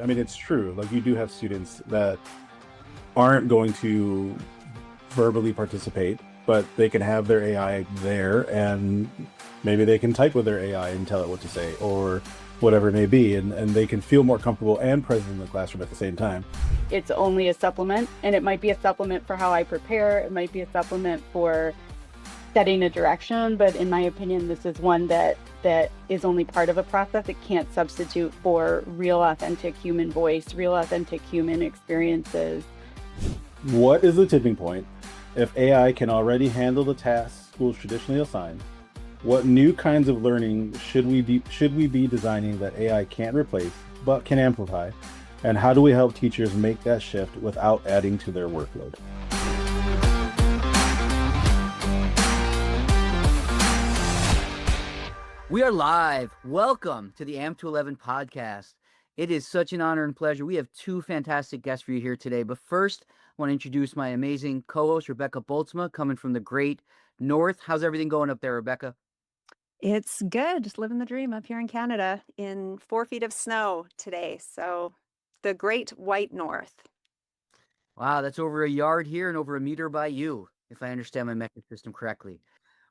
I mean, it's true. Like, you do have students that aren't going to verbally participate, but they can have their AI there, and maybe they can type with their AI and tell it what to say or whatever it may be, and they can feel more comfortable and present in the classroom at the same time. It's only a supplement, and it might be a supplement for how I prepare. It might be a supplement for setting a direction, but in my opinion, this is one that is only part of a process. It can't substitute for real, authentic human voice, real, authentic human experiences. What is the tipping point? If AI can already handle the tasks schools traditionally assign, what new kinds of learning should we be designing that AI can't replace but can amplify? And how do we help teachers make that shift without adding to their workload? We are live. Welcome to the AM to 11 podcast. It is such an honor and pleasure. We have two fantastic guests for you here today. But first, I want to introduce my amazing co-host, Rebecca Bultsma, coming from the great North. How's everything going up there, Rebecca? It's good. Just living the dream up here in Canada in 4 feet of snow today. So the great white north. Wow, that's over a yard here and over a meter by you, if I understand my metric system correctly.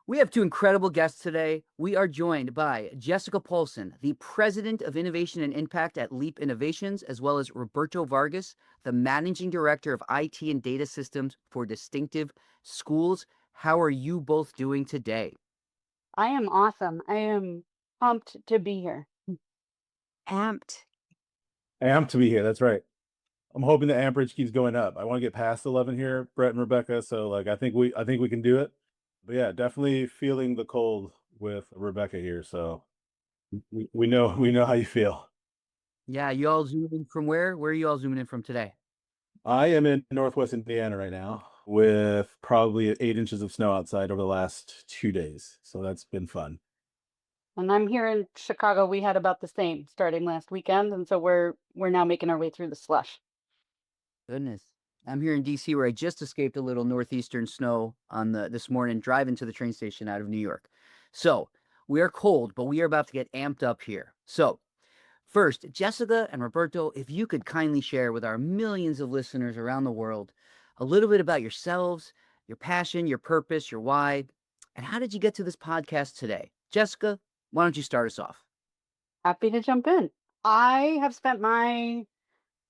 We have two incredible guests today. We are joined by Jessica Paulsen, the President of Innovation and Impact at Leap Innovations, as well as Roberto Vargas, the Managing Director of IT and Data Systems for Distinctive Schools. How are you both doing today? I am awesome. I am pumped to be here. Amped. Amped to be here. That's right. I'm hoping the amperage keeps going up. I want to get past 11 here, Brett and Rebecca. So like, I think we can do it. But yeah, definitely feeling the cold with Rebecca here. So we know how you feel. Yeah, you all zooming in from where? Where are you all zooming in from today? I am in Northwest Indiana right now with probably 8 inches of snow outside over the last 2 days. So that's been fun. And I'm here in Chicago. We had about the same starting last weekend, and so we're now making our way through the slush. Goodness. I'm here in DC where I just escaped a little northeastern snow on this morning driving to the train station out of New York. So we are cold, but we are about to get amped up here. So first, Jessica and Roberto, if you could kindly share with our millions of listeners around the world a little bit about yourselves, your passion, your purpose, your why, and how did you get to this podcast today? Jessica, why don't you start us off? Happy to jump in. I have spent my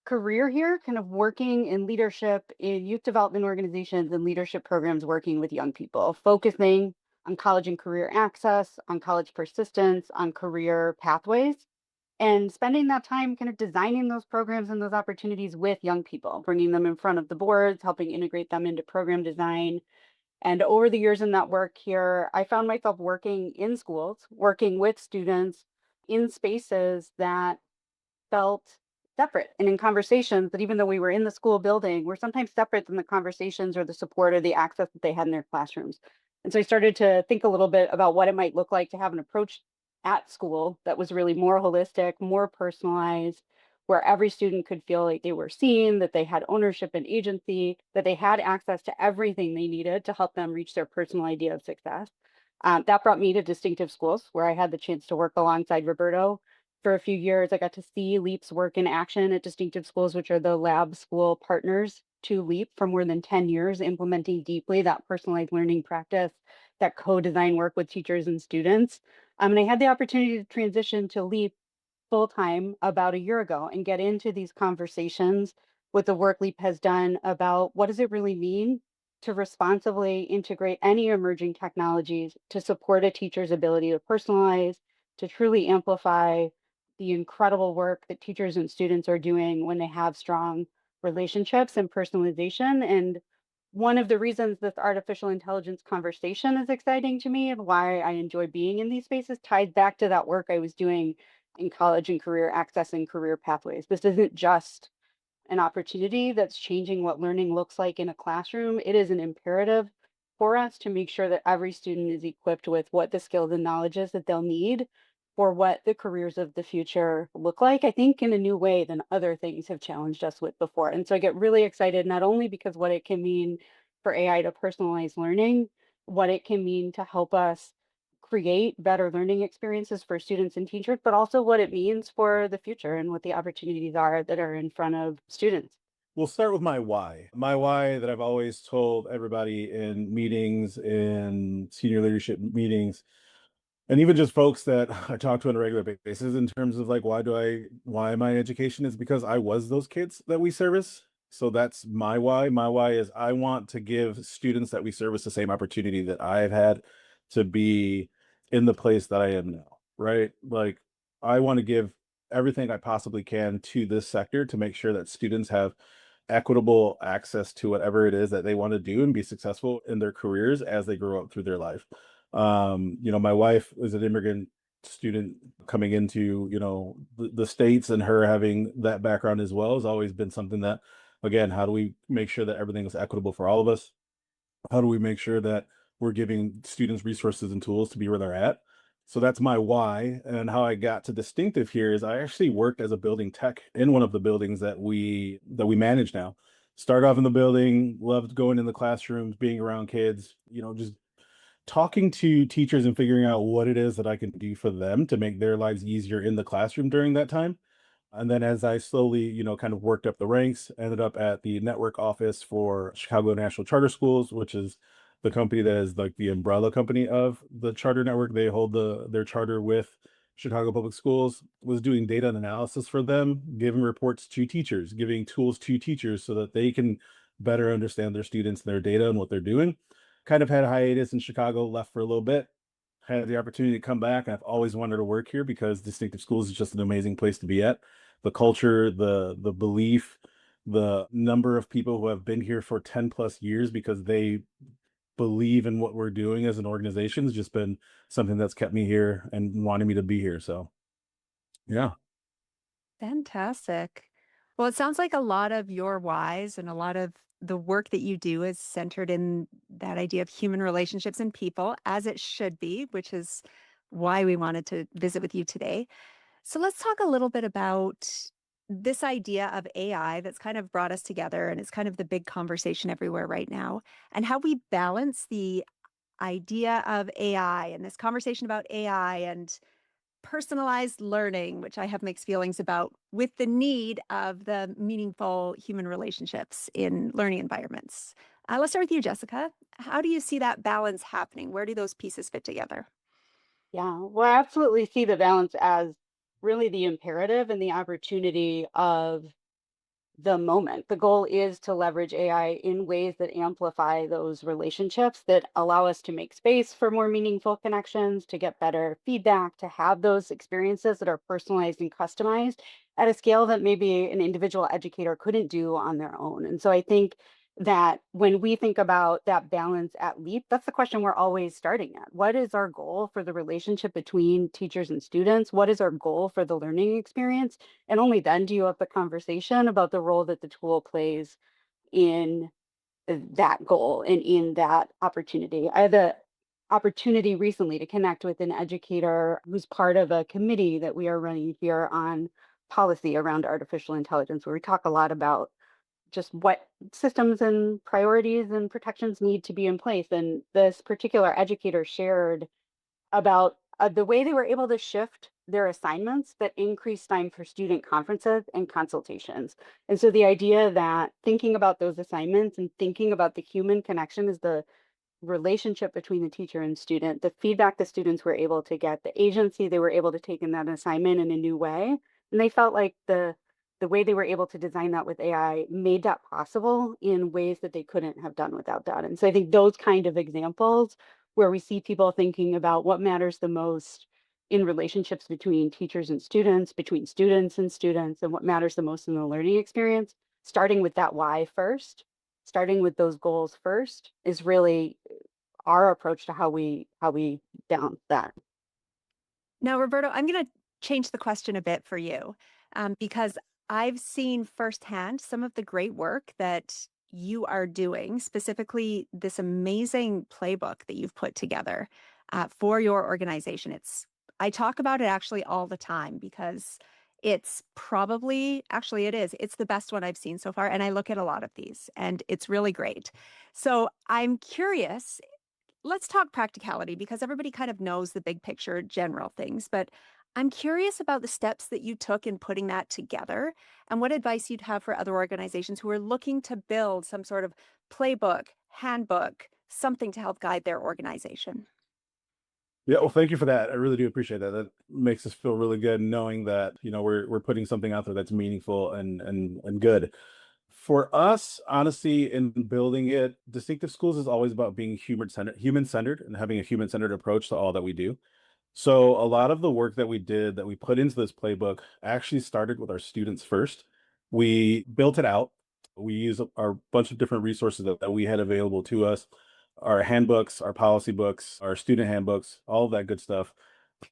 career here kind of working in leadership in youth development organizations and leadership programs, working with young people, focusing on college and career access, on college persistence, on career pathways, and spending that time kind of designing those programs and those opportunities with young people, bringing them in front of the boards, helping integrate them into program design. And over the years in that work here, I found myself working in schools, working with students in spaces that felt separate and in conversations that, even though we were in the school building, were sometimes separate than the conversations or the support or the access that they had in their classrooms. And so I started to think a little bit about what it might look like to have an approach at school that was really more holistic, more personalized, where every student could feel like they were seen, that they had ownership and agency, that they had access to everything they needed to help them reach their personal idea of success. That brought me to Distinctive Schools, where I had the chance to work alongside Roberto for a few years. I got to see Leap's work in action at Distinctive Schools, which are the lab school partners to Leap for more than 10 years, implementing deeply that personalized learning practice, that co-design work with teachers and students. And I had the opportunity to transition to Leap full time about a year ago and get into these conversations with the work Leap has done about what does it really mean to responsibly integrate any emerging technologies to support a teacher's ability to personalize, to truly amplify the incredible work that teachers and students are doing when they have strong relationships and personalization. And one of the reasons this artificial intelligence conversation is exciting to me and why I enjoy being in these spaces ties back to that work I was doing in college and career access and career pathways. This isn't just an opportunity that's changing what learning looks like in a classroom. It is an imperative for us to make sure that every student is equipped with what the skills and knowledges that they'll need for what the careers of the future look like, I think in a new way than other things have challenged us with before. And so I get really excited, not only because what it can mean for AI to personalize learning, what it can mean to help us create better learning experiences for students and teachers, but also what it means for the future and what the opportunities are that are in front of students. We'll start with my why. My why that I've always told everybody in meetings, in senior leadership meetings, and even just folks that I talk to on a regular basis in terms of like why my education is because I was those kids that we service. So that's my why. My why is I want to give students that we service the same opportunity that I've had to be in the place that I am now, right? Like I want to give everything I possibly can to this sector to make sure that students have equitable access to whatever it is that they want to do and be successful in their careers as they grow up through their life. My wife is an immigrant student coming into, the States, and her having that background as well has always been something that, again, how do we make sure that everything is equitable for all of us? How do we make sure that we're giving students resources and tools to be where they're at? So that's my why. And how I got to distinctive here is I actually worked as a building tech in one of the buildings that we manage now. Started off in the building, loved going in the classrooms, being around kids, just talking to teachers and figuring out what it is that I can do for them to make their lives easier in the classroom during that time. And then as I slowly, kind of worked up the ranks, ended up at the network office for Chicago National Charter Schools, which is the company that is like the umbrella company of the charter network. They hold their charter with Chicago Public Schools, was doing data and analysis for them, giving reports to teachers, giving tools to teachers so that they can better understand their students and their data and what they're doing. Kind of had a hiatus in Chicago, left for a little bit, had the opportunity to come back, and I've always wanted to work here because Distinctive Schools is just an amazing place to be at. The culture, the belief, the number of people who have been here for 10 plus years because they believe in what we're doing as an organization has just been something that's kept me here and wanting me to be here. So yeah. Fantastic. Well, it sounds like a lot of your whys and a lot of the work that you do is centered in that idea of human relationships and people, as it should be, which is why we wanted to visit with you today. So let's talk a little bit about this idea of AI that's kind of brought us together, and it's kind of the big conversation everywhere right now, and how we balance the idea of AI and this conversation about AI and personalized learning, which I have mixed feelings about, with the need of the meaningful human relationships in learning environments. Let's start with you, Jessica. How do you see that balance happening? Where do those pieces fit together? Yeah, well, I absolutely see the balance as really the imperative and the opportunity of the moment. The goal is to leverage AI in ways that amplify those relationships, that allow us to make space for more meaningful connections, to get better feedback, to have those experiences that are personalized and customized at a scale that maybe an individual educator couldn't do on their own. And so I think that when we think about that balance at LEAP, that's the question we're always starting at. What is our goal for the relationship between teachers and students? What is our goal for the learning experience? And only then do you have the conversation about the role that the tool plays in that goal and in that opportunity. I had the opportunity recently to connect with an educator who's part of a committee that we are running here on policy around artificial intelligence, where we talk a lot about just what systems and priorities and protections need to be in place. And this particular educator shared about the way they were able to shift their assignments that increased time for student conferences and consultations. And so the idea that thinking about those assignments and thinking about the human connection is the relationship between the teacher and student, the feedback the students were able to get, the agency they were able to take in that assignment in a new way. And they felt like the way they were able to design that with AI made that possible in ways that they couldn't have done without that. And so I think those kind of examples where we see people thinking about what matters the most in relationships between teachers and students, between students and students, and what matters the most in the learning experience, starting with that why first, starting with those goals first, is really our approach to how we balance that. Now, Roberto, I'm going to change the question a bit for you, because I've seen firsthand some of the great work that you are doing, specifically this amazing playbook that you've put together for your organization. I talk about it actually all the time because it's probably, actually it is, it's the best one I've seen so far. And I look at a lot of these and it's really great. So I'm curious, let's talk practicality because everybody kind of knows the big picture, general things. But I'm curious about the steps that you took in putting that together and what advice you'd have for other organizations who are looking to build some sort of playbook, handbook, something to help guide their organization. Yeah, well, thank you for that. I really do appreciate that. That makes us feel really good knowing that, we're putting something out there that's meaningful and good. For us, honestly, in building it, Distinctive Schools is always about being human centered and having a human-centered approach to all that we do. So a lot of the work that we did that we put into this playbook actually started with our students first. We built it out. We used our bunch of different resources that we had available to us, our handbooks, our policy books, our student handbooks, all of that good stuff,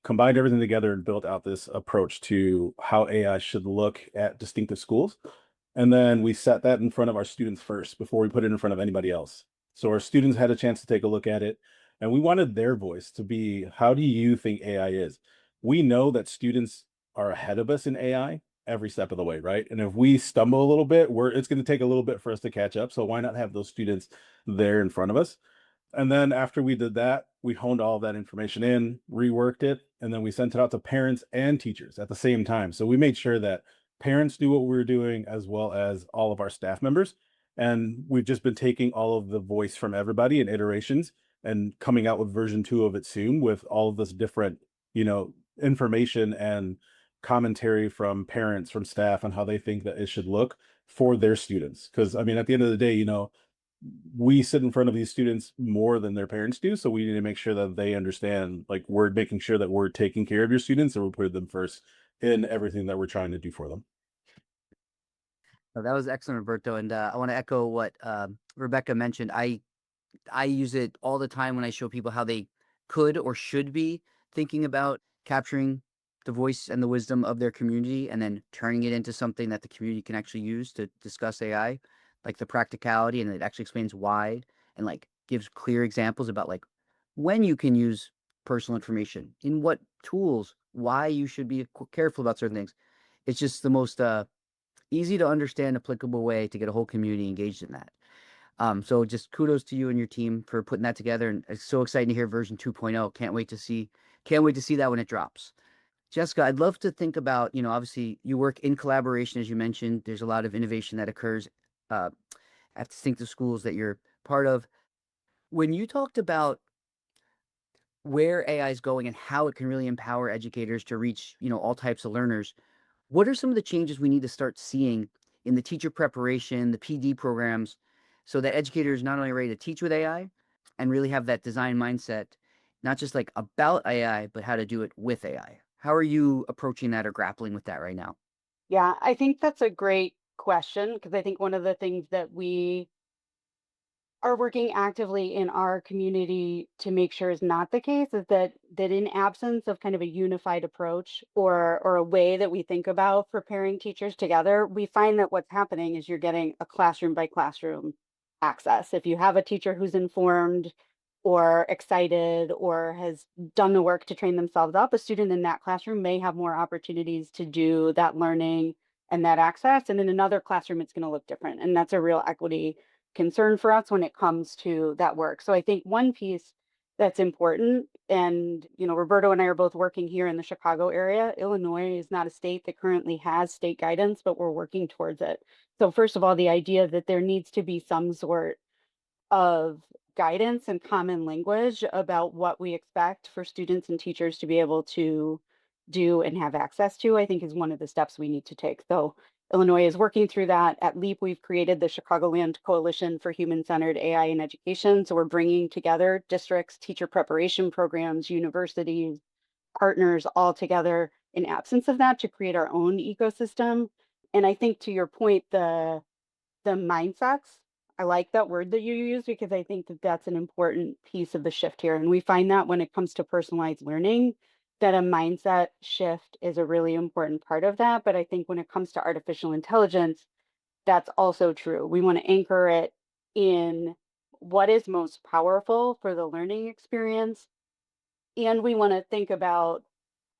combined everything together and built out this approach to how AI should look at Distinctive Schools. And then we set that in front of our students first before we put it in front of anybody else. So our students had a chance to take a look at it, and we wanted their voice to be, how do you think AI is? We know that students are ahead of us in AI every step of the way, right? And if we stumble a little bit, it's going to take a little bit for us to catch up. So why not have those students there in front of us? And then after we did that, we honed all of that information in, reworked it, and then we sent it out to parents and teachers at the same time. So we made sure that parents knew what we were doing as well as all of our staff members. And we've just been taking all of the voice from everybody in iterations and coming out with version 2 of it soon with all of this different, information and commentary from parents, from staff on how they think that it should look for their students. Because I mean, at the end of the day, we sit in front of these students more than their parents do. So we need to make sure that they understand, like, we're making sure that we're taking care of your students and we're putting them first in everything that we're trying to do for them. Oh, that was excellent, Roberto. And I want to echo what Rebecca mentioned. I use it all the time when I show people how they could or should be thinking about capturing the voice and the wisdom of their community and then turning it into something that the community can actually use to discuss AI, like the practicality, and it actually explains why and like gives clear examples about like when you can use personal information, in what tools, why you should be careful about certain things. It's just the most easy to understand, applicable way to get a whole community engaged in that. So just kudos to you and your team for putting that together. And it's so exciting to hear version 2.0. Can't wait to see that when it drops. Jessica, I'd love to think about, obviously you work in collaboration, as you mentioned. There's a lot of innovation that occurs uh, at Distinctive Schools that you're part of. When you talked about where AI is going and how it can really empower educators to reach, all types of learners, what are some of the changes we need to start seeing in the teacher preparation, the PD programs, so that educators not only are ready to teach with AI and really have that design mindset, not just like about AI, but how to do it with AI? How are you approaching that or grappling with that right now? Yeah, I think that's a great question because I think one of the things that we are working actively in our community to make sure is not the case is that in absence of kind of a unified approach or a way that we think about preparing teachers together, we find that what's happening is you're getting a classroom by classroom access. If you have a teacher who's informed or excited or has done the work to train themselves up, a student in that classroom may have more opportunities to do that learning and that access. And in another classroom, it's going to look different. And that's a real equity concern for us when it comes to that work. So I think one piece that's important, and Roberto and I are both working here in the Chicago area. Illinois is not a state that currently has state guidance, but we're working towards it. So first of all, the idea that there needs to be some sort of guidance and common language about what we expect for students and teachers to be able to do and have access to, I think is one of the steps we need to take. So Illinois is working through that. At LEAP, we've created the Chicagoland Coalition for Human-Centered AI in Education. So we're bringing together districts, teacher preparation programs, universities, partners all together in absence of that to create our own ecosystem. And I think to your point, the mindsets, I like that word that you use because I think that that's an important piece of the shift here. And we find that when it comes to personalized learning, that a mindset shift is a really important part of that. But I think when it comes to artificial intelligence, that's also true. We want to anchor it in what is most powerful for the learning experience. And we want to think about,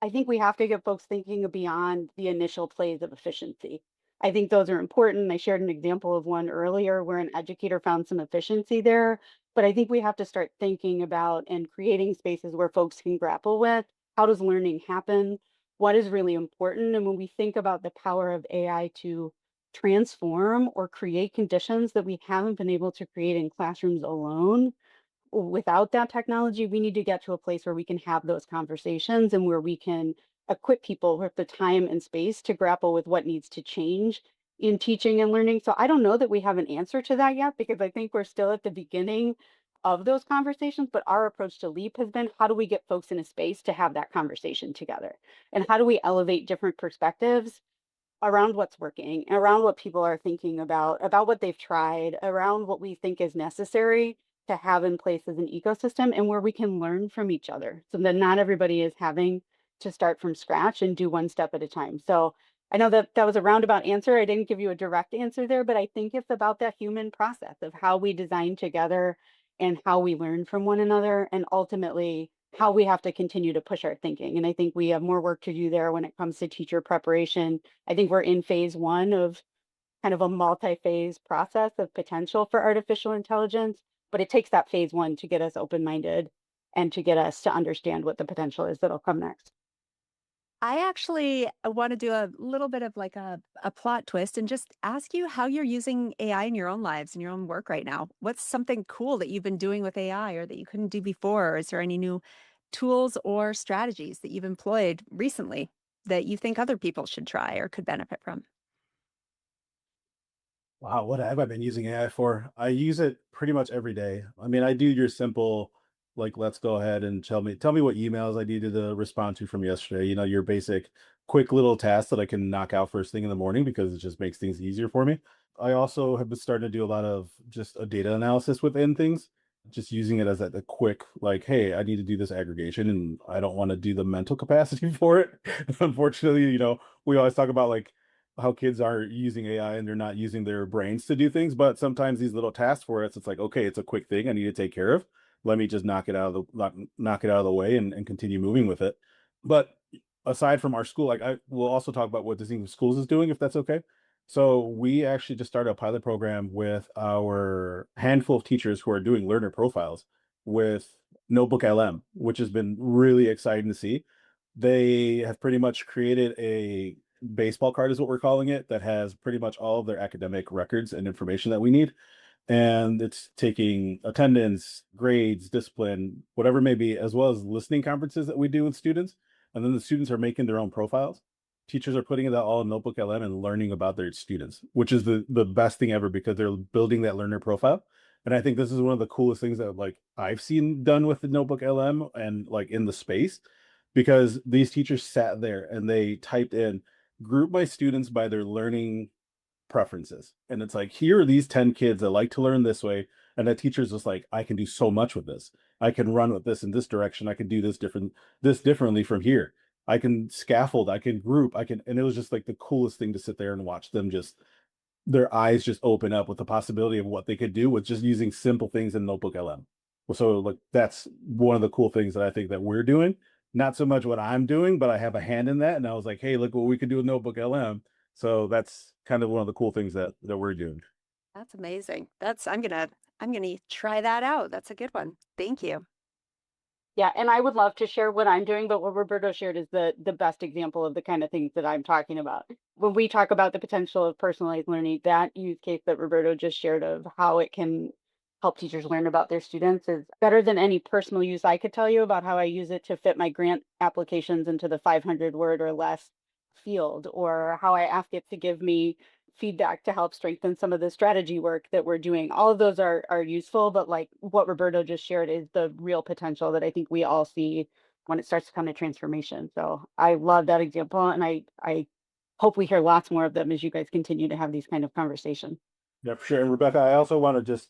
I think we have to get folks thinking beyond the initial plays of efficiency. I think those are important. I shared an example of one earlier where an educator found some efficiency there, But I think we have to start thinking about and creating spaces where folks can grapple with how does learning happen? What is really important? And when we think about the power of AI to transform or create conditions that we haven't been able to create in classrooms alone, without that technology, we need to get to a place where we can have those conversations and where we can equip people with the time and space to grapple with what needs to change in teaching and learning. So I don't know that we have an answer to that yet because I think we're still at the beginning of those conversations. But our approach to LEAP has been how do we get folks in a space to have that conversation together? And how do we elevate different perspectives around what's working, around what people are thinking about what they've tried, around what we think is necessary to have in place as an ecosystem and where we can learn from each other so that not everybody is having to start from scratch and do one step at a time. So I know that that was a roundabout answer. I didn't give you a direct answer there, but I think it's about that human process of how we design together and how we learn from one another and ultimately how we have to continue to push our thinking. And I think we have more work to do there when it comes to teacher preparation. I think we're in phase one of kind of a multi-phase process of potential for artificial intelligence, but it takes that phase one to get us open-minded and to get us to understand what the potential is that'll come next. I actually want to do a little bit of like a plot twist and just ask you how you're using AI in your own lives, in your own work right now. What's something cool that you've been doing with AI or that you couldn't do before? Or is there any new tools or strategies that you've employed recently that you think other people should try or could benefit from? Wow, what have I been using AI for? I use it pretty much every day. I mean, I do your simple, like, let's go ahead and tell me what emails I needed to respond to from yesterday. You know, your basic, quick little tasks that I can knock out first thing in the morning because it just makes things easier for me. I also have been starting to do a lot of just a data analysis within things, just using it as a quick, like, hey, I need to do this aggregation and I don't want to do the mental capacity for it. Unfortunately, we always talk about like how kids are using AI and they're not using their brains to do things. But sometimes these little tasks for us, it's like, okay, it's a quick thing I need to take care of. Let me just knock it out of the way and continue moving with it. But aside from our school, like I will also talk about what Disney Schools is doing, if that's okay. So we actually just started a pilot program with our handful of teachers who are doing learner profiles with Notebook LM, which has been really exciting to see. They have pretty much created a baseball card is what we're calling it that has pretty much all of their academic records and information that we need, and it's taking attendance, grades, discipline, whatever it may be, as well as listening conferences that we do with students, and then the students are making their own profiles. Teachers are putting it all in Notebook LM and learning about their students, which is the best thing ever because they're building that learner profile. And I think this is one of the coolest things that like I've seen done with the Notebook LM and like in the space, because these teachers sat there and they typed in group my students by their learning preferences. And it's like, here are these 10 kids that like to learn this way. And the teacher's just like, I can do so much with this. I can run with this in this direction. I can do this differently from here. I can scaffold, I can group, and it was just like the coolest thing to sit there and watch them just their eyes just open up with the possibility of what they could do with just using simple things in Notebook LM. So like that's one of the cool things that I think that we're doing. Not so much what I'm doing, but I have a hand in that. And I was like, hey, look what we could do with Notebook LM. So that's kind of one of the cool things that we're doing. That's amazing. I'm gonna try that out. That's a good one. Thank you. Yeah, and I would love to share what I'm doing, but what Roberto shared is the best example of the kind of things that I'm talking about. When we talk about the potential of personalized learning, that use case that Roberto just shared of how it can help teachers learn about their students is better than any personal use I could tell you about how I use it to fit my grant applications into the 500 word or less field, or how I ask it to give me feedback to help strengthen some of the strategy work that we're doing. All of those are useful, but like what Roberto just shared is the real potential that I think we all see when it starts to come to transformation. So I love that example, and I hope we hear lots more of them as you guys continue to have these kind of conversations. Yeah, for sure. And Rebecca, I also want to just,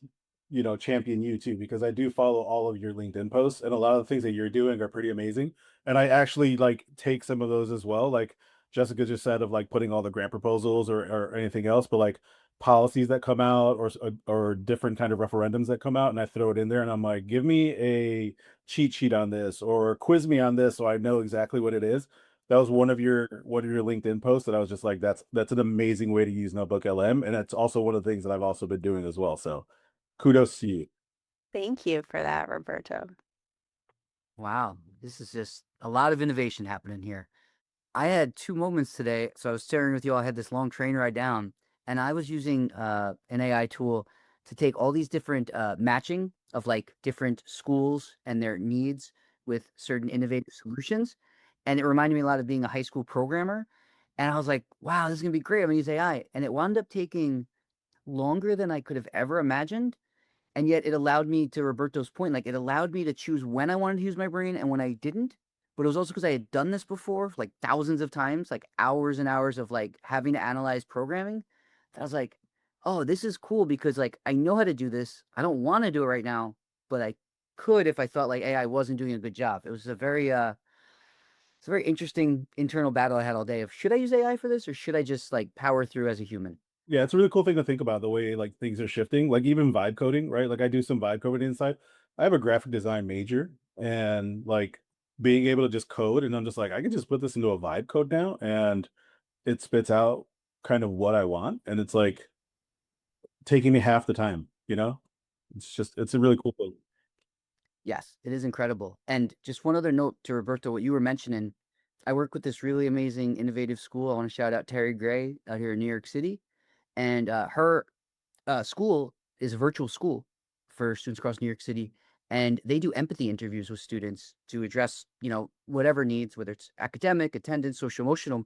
champion you too, because I do follow all of your LinkedIn posts and a lot of the things that you're doing are pretty amazing. And I actually like take some of those as well. Like Jessica just said of like putting all the grant proposals or anything else, but like policies that come out or different kind of referendums that come out and I throw it in there and I'm like, give me a cheat sheet on this or quiz me on this so I know exactly what it is. That was one of your LinkedIn posts that I was just like, that's an amazing way to use Notebook LM, and that's also one of the things that I've also been doing as well. So, kudos to you. Thank you for that, Roberto. Wow, this is just a lot of innovation happening here. I had 2 moments today. So I was sharing with you, I had this long train ride down, and I was using an AI tool to take all these different matching of like different schools and their needs with certain innovative solutions. And it reminded me a lot of being a high school programmer. And I was like, wow, this is gonna be great. I'm gonna use AI. And it wound up taking longer than I could have ever imagined. And yet it allowed me, to Roberto's point, like, it allowed me to choose when I wanted to use my brain and when I didn't. But it was also because I had done this before, like, thousands of times, like, hours and hours of, like, having to analyze programming. That I was like, "Oh, this is cool because, like, I know how to do this. I don't wanna do it right now, but I could if I thought, like, AI wasn't doing a good job." It was a very, it's a very interesting internal battle I had all day of, should I use AI for this or should I just, like, power through as a human? Yeah, it's a really cool thing to think about the way like things are shifting. Like even vibe coding, right? Like I do some vibe coding inside. I have a graphic design major, and like being able to just code, and I'm just like, I can just put this into a vibe code now, and it spits out kind of what I want, and it's like taking me half the time. It's a really cool thing. Yes, it is incredible. And just one other note to Roberto, what you were mentioning, I work with this really amazing, innovative school. I want to shout out Terry Gray out here in New York City. And her school is a virtual school for students across New York City. And they do empathy interviews with students to address, whatever needs, whether it's academic, attendance, social, emotional.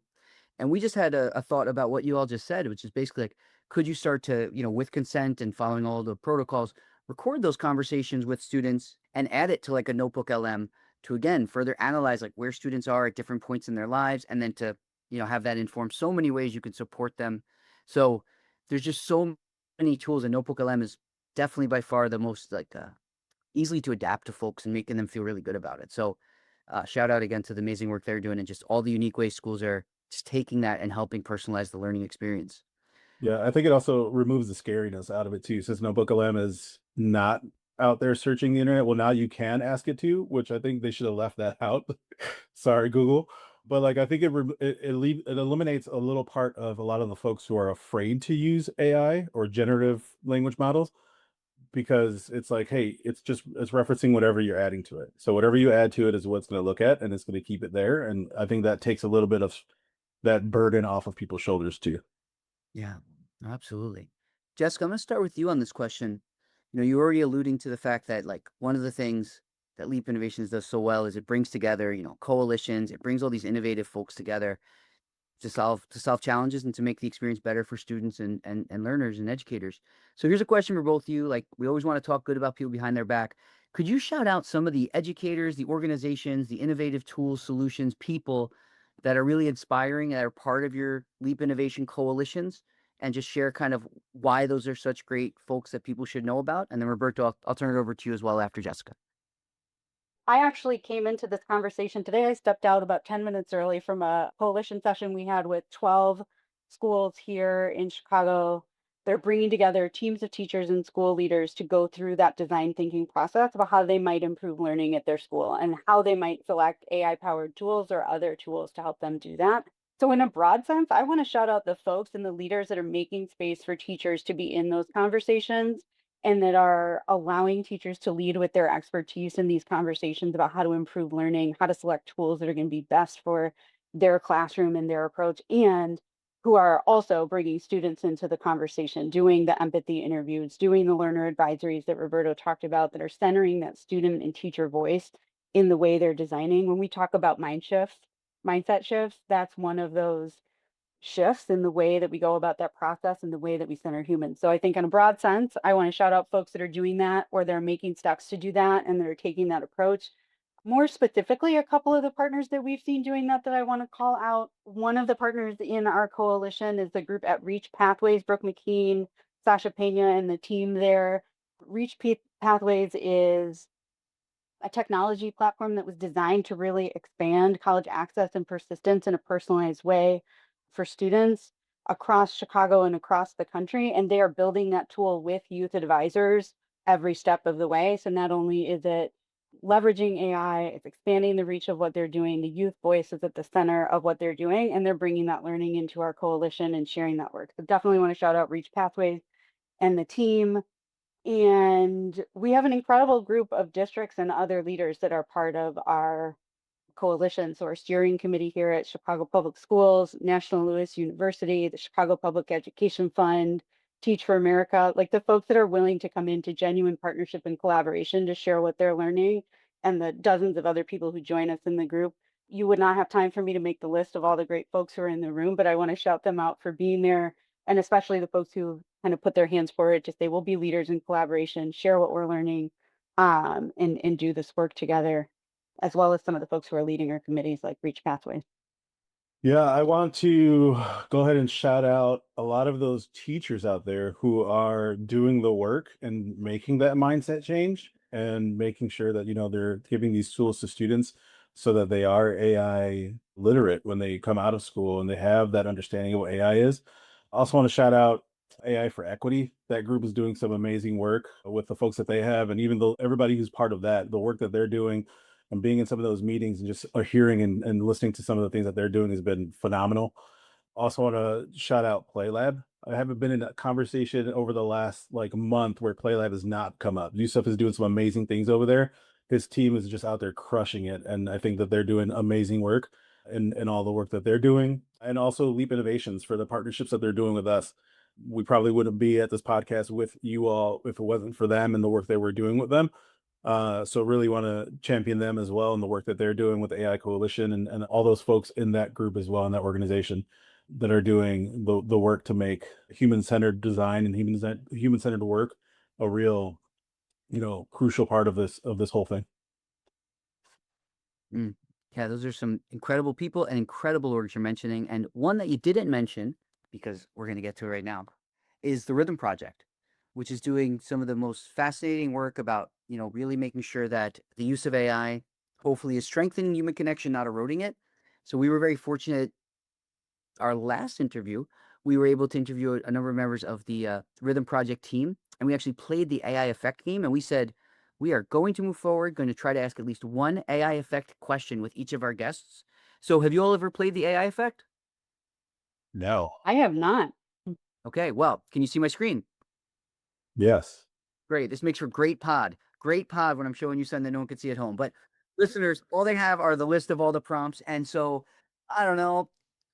And we just had a thought about what you all just said, which is basically like, could you start to, with consent and following all the protocols, record those conversations with students and add it to like a notebook LM to again further analyze like where students are at different points in their lives, and then to, have that inform so many ways you can support them. So there's just so many tools, and notebook LM is definitely by far the most like easily to adapt to folks and making them feel really good about it. So shout out again to the amazing work they're doing and just all the unique ways schools are just taking that and helping personalize the learning experience. Yeah, I think it also removes the scariness out of it too. Since NotebookLM is not out there searching the internet, well, now you can ask it to, which I think they should have left that out. Sorry, Google. But like, I think it eliminates a little part of a lot of the folks who are afraid to use AI or generative language models, because it's like, hey, it's referencing whatever you're adding to it. So whatever you add to it is what's going to look at, and it's going to keep it there. And I think that takes a little bit of that burden off of people's shoulders too. Yeah, absolutely. Jessica, I'm going to start with you on this question. You're already alluding to the fact that like one of the things that Leap Innovations does so well is it brings together, coalitions, it brings all these innovative folks together to solve challenges and to make the experience better for students and learners and educators. So here's a question for both of you. Like we always want to talk good about people behind their back. Could you shout out some of the educators, the organizations, the innovative tools, solutions, people that are really inspiring, that are part of your Leap Innovation coalitions, and just share kind of why those are such great folks that people should know about? And then Roberto, I'll turn it over to you as well after Jessica. I actually came into this conversation today. I stepped out about 10 minutes early from a coalition session we had with 12 schools here in Chicago. They're bringing together teams of teachers and school leaders to go through that design thinking process about how they might improve learning at their school and how they might select AI powered tools or other tools to help them do that. So, in a broad sense, I want to shout out the folks and the leaders that are making space for teachers to be in those conversations and that are allowing teachers to lead with their expertise in these conversations about how to improve learning, how to select tools that are going to be best for their classroom and their approach, and who are also bringing students into the conversation, doing the empathy interviews, doing the learner advisories that Roberto talked about that are centering that student and teacher voice in the way they're designing. When we talk about mindset shifts, that's one of those shifts in the way that we go about that process and the way that we center humans. So I think in a broad sense, I want to shout out folks that are doing that or they're making steps to do that and they're taking that approach. More specifically, a couple of the partners that we've seen doing that I want to call out. One of the partners in our coalition is the group at Reach Pathways, Brooke McKean, Sasha Pena, and the team there. Pathways is a technology platform that was designed to really expand college access and persistence in a personalized way for students across Chicago and across the country. And they are building that tool with youth advisors every step of the way. So not only is it leveraging AI, it's expanding the reach of what they're doing. The youth voice is at the center of what they're doing, and they're bringing that learning into our coalition and sharing that work. So definitely want to shout out Reach Pathways and the team. And we have an incredible group of districts and other leaders that are part of our coalition. So our steering committee here at Chicago Public Schools, National Louis University, the Chicago Public Education Fund, Teach for America, like the folks that are willing to come into genuine partnership and collaboration to share what they're learning, and the dozens of other people who join us in the group. You would not have time for me to make the list of all the great folks who are in the room, but I want to shout them out for being there, and especially the folks who kind of put their hands forward to say we'll be leaders in collaboration, share what we're learning, and do this work together, as well as some of the folks who are leading our committees like Reach Pathways. Yeah, I want to go ahead and shout out a lot of those teachers out there who are doing the work and making that mindset change and making sure that, they're giving these tools to students so that they are AI literate when they come out of school and they have that understanding of what AI is. I also want to shout out AI for Equity. That group is doing some amazing work with the folks that they have, and even though everybody who's part of that, the work that they're doing and being in some of those meetings and just hearing and listening to some of the things that they're doing has been phenomenal. Also want to shout out PlayLab. I haven't been in a conversation over the last like month where PlayLab has not come up. Yusuf is doing some amazing things over there. His team is just out there crushing it, and I think that they're doing amazing work in all the work that they're doing. And also Leap Innovations for the partnerships that they're doing with us. We probably wouldn't be at this podcast with you all if it wasn't for them and the work they were doing with them. So really want to champion them as well and the work that they're doing with the AI Coalition and all those folks in that group as well in that organization that are doing the work to make human-centered design and human-centered work a real, crucial part of this whole thing. Yeah, those are some incredible people and incredible orgs you're mentioning. And one that you didn't mention, because we're going to get to it right now, is the Rhythm Project, which is doing some of the most fascinating work about, really making sure that the use of AI hopefully is strengthening human connection, not eroding it. So we were very fortunate. Our last interview, we were able to interview a number of members of the Rhythm Project team, and we actually played the AI effect game, and we said, we are going to move forward, going to try to ask at least one AI effect question with each of our guests. So have you all ever played the AI effect? No. I have not. Okay, well, can you see my screen? Yes. Great. This makes for great pod. Great pod when I'm showing you something that no one can see at home. But listeners, all they have are the list of all the prompts. And so, I don't know,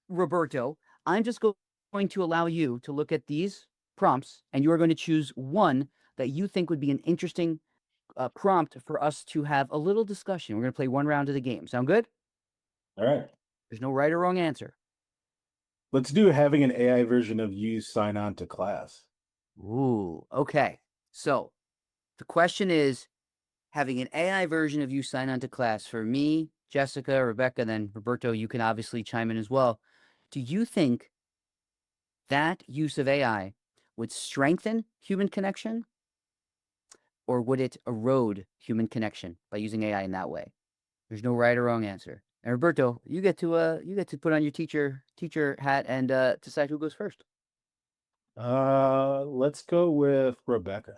Roberto, I'm just going to allow you to look at these prompts, and you are going to choose one that you think would be an interesting prompt for us to have a little discussion. We're going to play one round of the game. Sound good? All right. There's no right or wrong answer. Let's do having an AI version of you sign on to class. Ooh, okay. So the question is, having an AI version of you sign on to class. For me, Jessica, Rebecca, then Roberto, you can obviously chime in as well. Do you think that use of AI would strengthen human connection, or would it erode human connection by using AI in that way? There's no right or wrong answer. And Roberto, you get to put on your teacher hat and decide who goes first. Let's go with Rebecca.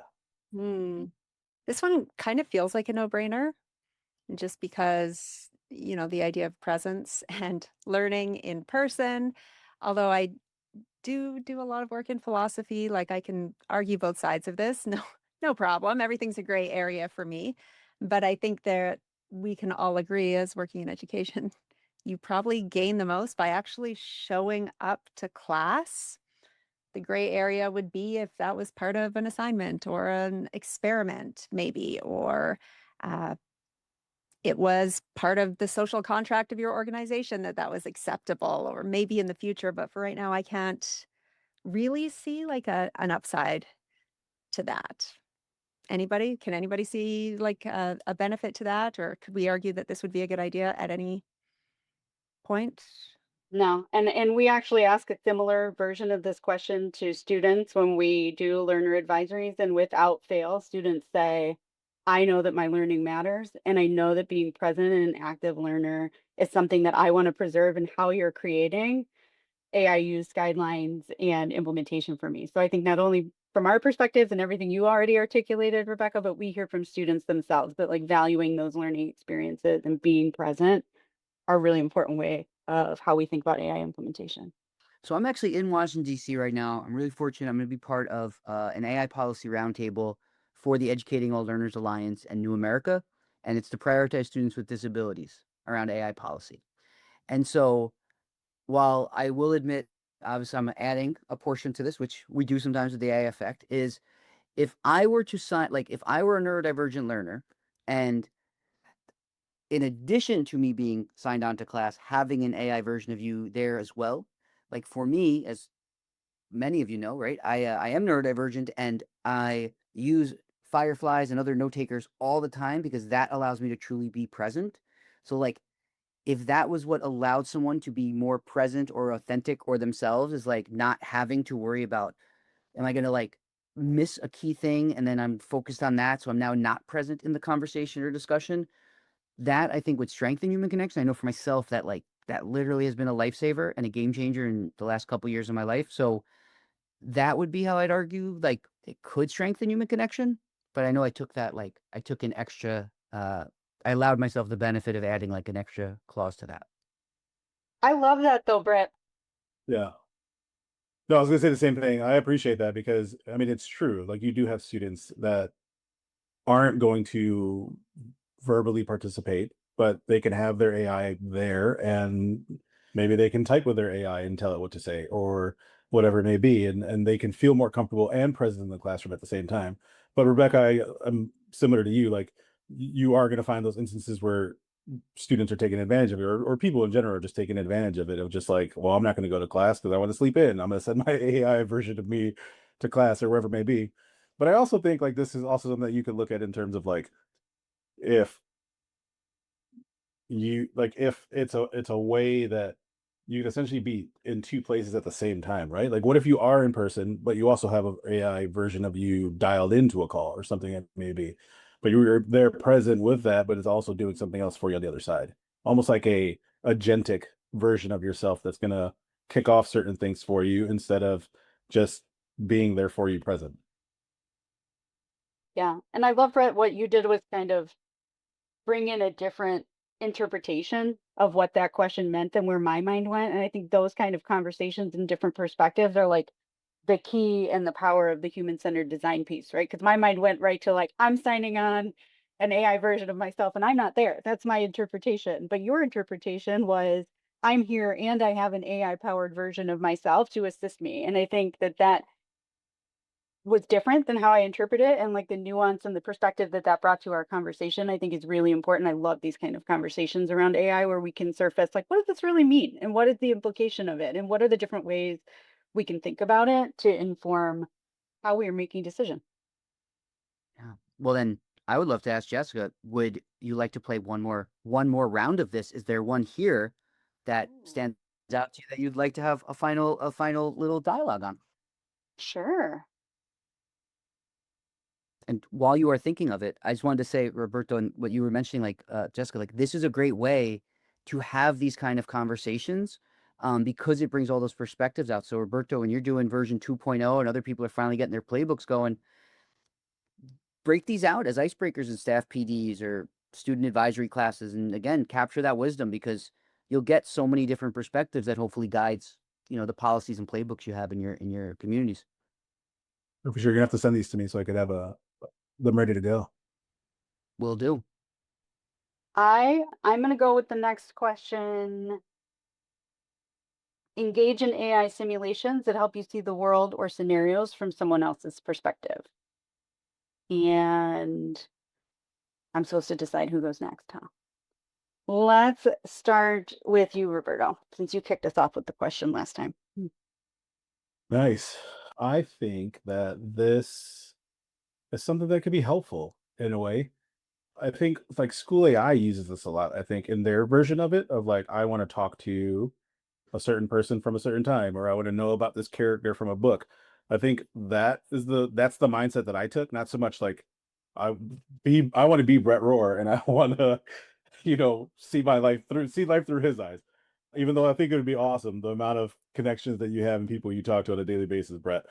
This one kind of feels like a no-brainer, just because, the idea of presence and learning in person, although I do a lot of work in philosophy, like I can argue both sides of this. No problem. Everything's a gray area for me. But I think that we can all agree, as working in education, you probably gain the most by actually showing up to class. The gray area would be if that was part of an assignment or an experiment, maybe, or it was part of the social contract of your organization that was acceptable, or maybe in the future. But for right now, I can't really see like an upside to that. Can anybody see like a benefit to that? Or could we argue that this would be a good idea at any point? No, and we actually ask a similar version of this question to students when we do learner advisories, and without fail, students say, I know that my learning matters, and I know that being present and an active learner is something that I want to preserve, and how you're creating AI use guidelines and implementation for me. So I think not only from our perspectives and everything you already articulated, Rebecca, but we hear from students themselves that like valuing those learning experiences and being present are a really important way of how we think about AI implementation. So I'm actually in Washington, D.C. right now. I'm really fortunate. I'm going to be part of an AI policy roundtable for the Educating All Learners Alliance and New America, and it's to prioritize students with disabilities around AI policy. And so while I will admit, obviously I'm adding a portion to this, which we do sometimes with the AI effect, is if I were to sign, like if I were a neurodivergent learner and in addition to me being signed on to class, having an AI version of you there as well, like for me, as many of you know, right? I am neurodivergent and I use fireflies and other note takers all the time because that allows me to truly be present. So like if that was what allowed someone to be more present or authentic or themselves, is like not having to worry about, am I going to like miss a key thing and then I'm focused on that, so I'm now not present in the conversation or discussion. That I think would strengthen human connection. I know for myself that like that literally has been a lifesaver and a game changer in the last couple years of my life. So that would be how I'd argue like it could strengthen human connection. But I know I took that like I took an extra I allowed myself the benefit of adding like an extra clause to that. I love that though, Brett. Yeah. No, I was gonna say the same thing. I appreciate that because I mean it's true. Like you do have students that aren't going to verbally participate, but they can have their AI there and maybe they can type with their AI and tell it what to say or whatever it may be. And they can feel more comfortable and present in the classroom at the same time. But Rebecca, I'm similar to you. Like you are going to find those instances where students are taking advantage of it or people in general are just taking advantage of it. Of just like, well, I'm not going to go to class because I want to sleep in. I'm going to send my AI version of me to class or wherever it may be. But I also think like this is also something that you could look at in terms of like if you like if it's a way that you could essentially be in two places at the same time, right? Like what if you are in person but you also have an AI version of you dialed into a call or something that may be, but you're there present with that, but it's also doing something else for you on the other side, almost like a agentic version of yourself that's going to kick off certain things for you instead of just being there for you present. Yeah. And I love, Brett, what you did was kind of bring in a different interpretation of what that question meant than where my mind went. And I think those kind of conversations and different perspectives are like the key and the power of the human-centered design piece, right? Because my mind went right to like, I'm signing on an AI version of myself and I'm not there. That's my interpretation. But your interpretation was, I'm here and I have an AI powered version of myself to assist me. And I think that that was different than how I interpret it, and like the nuance and the perspective that that brought to our conversation, I think is really important. I love these kind of conversations around AI where we can surface like, what does this really mean? And what is the implication of it? And what are the different ways we can think about it to inform how we are making decisions? Yeah. Well, then I would love to ask Jessica, would you like to play one more round of this? Is there one here that stands out to you that you'd like to have a final little dialogue on? Sure. And while you are thinking of it, I just wanted to say, Roberto, and what you were mentioning, like Jessica, like this is a great way to have these kind of conversations because it brings all those perspectives out. So, Roberto, when you're doing version 2.0 and other people are finally getting their playbooks going, break these out as icebreakers in staff PDs or student advisory classes, and again, capture that wisdom because you'll get so many different perspectives that hopefully guides the policies and playbooks you have in your communities. For sure, you're gonna have to send these to me so I could have them ready to go. Will do. I'm gonna go with the next question. Engage in AI simulations that help you see the world or scenarios from someone else's perspective. And I'm supposed to decide who goes next, huh? Let's start with you, Roberto, since you kicked us off with the question last time. Nice. I think that this is something that could be helpful in a way. I think like School AI uses this a lot. I think in their version of it, of like, I want to talk to a certain person from a certain time, or I want to know about this character from a book. I think that's the mindset that I took. Not so much like I want to be Brett Roer and I want to, see life through his eyes. Even though I think it would be awesome the amount of connections that you have and people you talk to on a daily basis, Brett.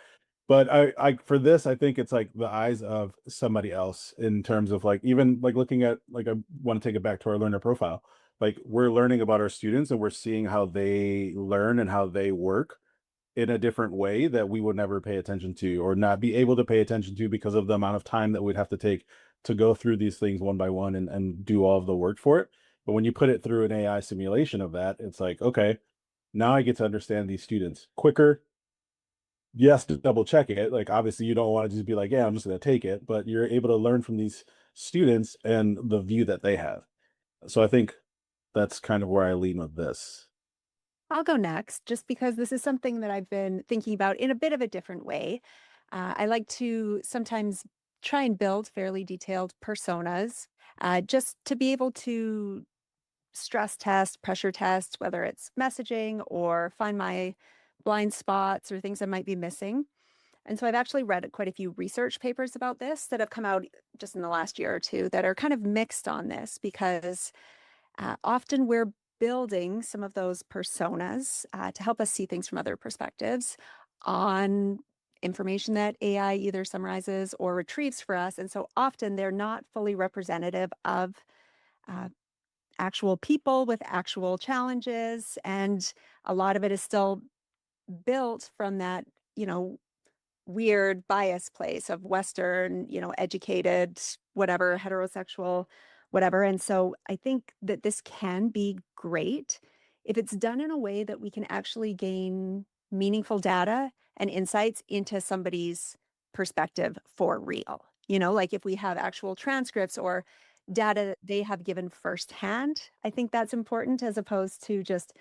But I for this, I think it's like the eyes of somebody else in terms of like even like looking at like I want to take it back to our learner profile. Like we're learning about our students and we're seeing how they learn and how they work. in a different way that we would never pay attention to or not be able to pay attention to because of the amount of time that we'd have to take to go through these things one by one and do all of the work for it. But when you put it through an AI simulation of that, it's like, okay, now I get to understand these students quicker. Yes, to double check it. Like, obviously, you don't want to just be like, yeah, I'm just going to take it, but you're able to learn from these students and the view that they have. So I think that's kind of where I lean with this. I'll go next, just because this is something that I've been thinking about in a bit of a different way. I like to sometimes try and build fairly detailed personas, just to be able to stress test, pressure test, whether it's messaging or find my blind spots or things I might be missing. And so I've actually read quite a few research papers about this that have come out just in the last year or two that are kind of mixed on this, because often we're building some of those personas to help us see things from other perspectives on information that AI either summarizes or retrieves for us. And so often they're not fully representative of uh, actual people with actual challenges. And a lot of it is still built from that, weird bias place of Western, educated, whatever, heterosexual, whatever. And so I think that this can be great if it's done in a way that we can actually gain meaningful data and insights into somebody's perspective for real. Like if we have actual transcripts or data they have given firsthand, I think that's important, as opposed to just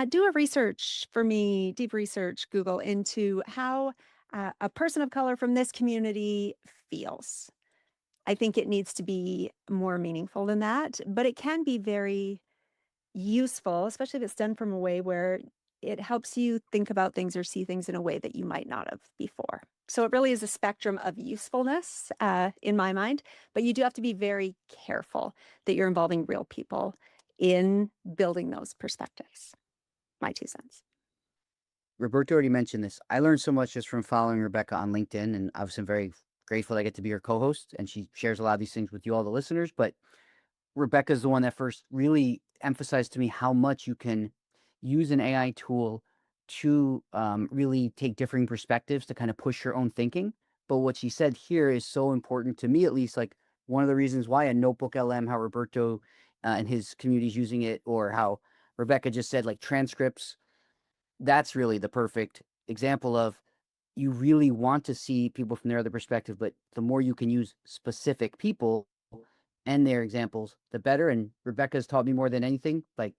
do a research for me, deep research, Google, into how a person of color from this community feels. I think it needs to be more meaningful than that, but it can be very useful, especially if it's done from a way where it helps you think about things or see things in a way that you might not have before. So it really is a spectrum of usefulness in my mind, but you do have to be very careful that you're involving real people in building those perspectives. My 2 cents. Roberto already mentioned this. I learned so much just from following Rebecca on LinkedIn, and obviously I'm very grateful I get to be her co-host, and she shares a lot of these things with you, all the listeners. But Rebecca's the one that first really emphasized to me how much you can use an AI tool to really take differing perspectives to kind of push your own thinking. But what she said here is so important to me, at least. Like, one of the reasons why a notebook LM, how Roberto and his community is using it, or how Rebecca just said, like, transcripts, that's really the perfect example of, you really want to see people from their other perspective, but the more you can use specific people and their examples, the better. And Rebecca's taught me more than anything, like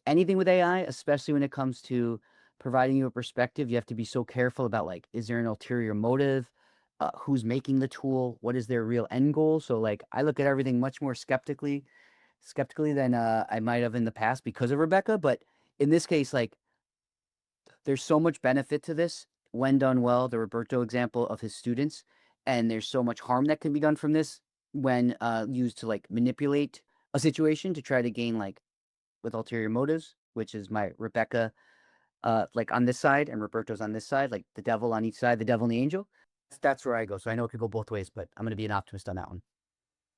anything with AI, especially when it comes to providing you a perspective, you have to be so careful about, like, is there an ulterior motive? Who's making the tool? What is their real end goal? So, like, I look at everything much more skeptically than I might have in the past because of Rebecca. But in this case, like, there's so much benefit to this when done well, the Roberto example of his students, and there's so much harm that can be done from this when used to, like, manipulate a situation to try to gain, like, with ulterior motives, which is my Rebecca, like, on this side, and Roberto's on this side, like the devil on each side, the devil and the angel. That's where I go. So I know it could go both ways, but I'm going to be an optimist on that one.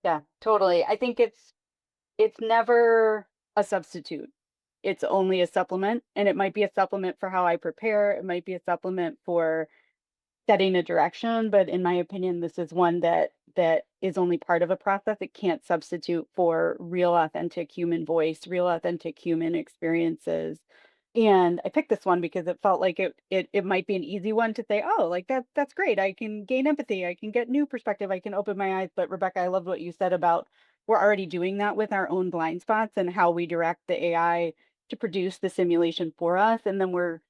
Yeah, totally. I think it's never a substitute. It's only a supplement, and it might be a supplement for how I prepare. It might be a supplement for setting a direction, but in my opinion, this is one that is only part of a process. It can't substitute for real, authentic human voice, real, authentic human experiences. And I picked this one because it felt like it might be an easy one to say, oh, like that's great. I can gain empathy. I can get new perspective. I can open my eyes. But Rebecca, I loved what you said about we're already doing that with our own blind spots and how we direct the AI to produce the simulation for us. And then we're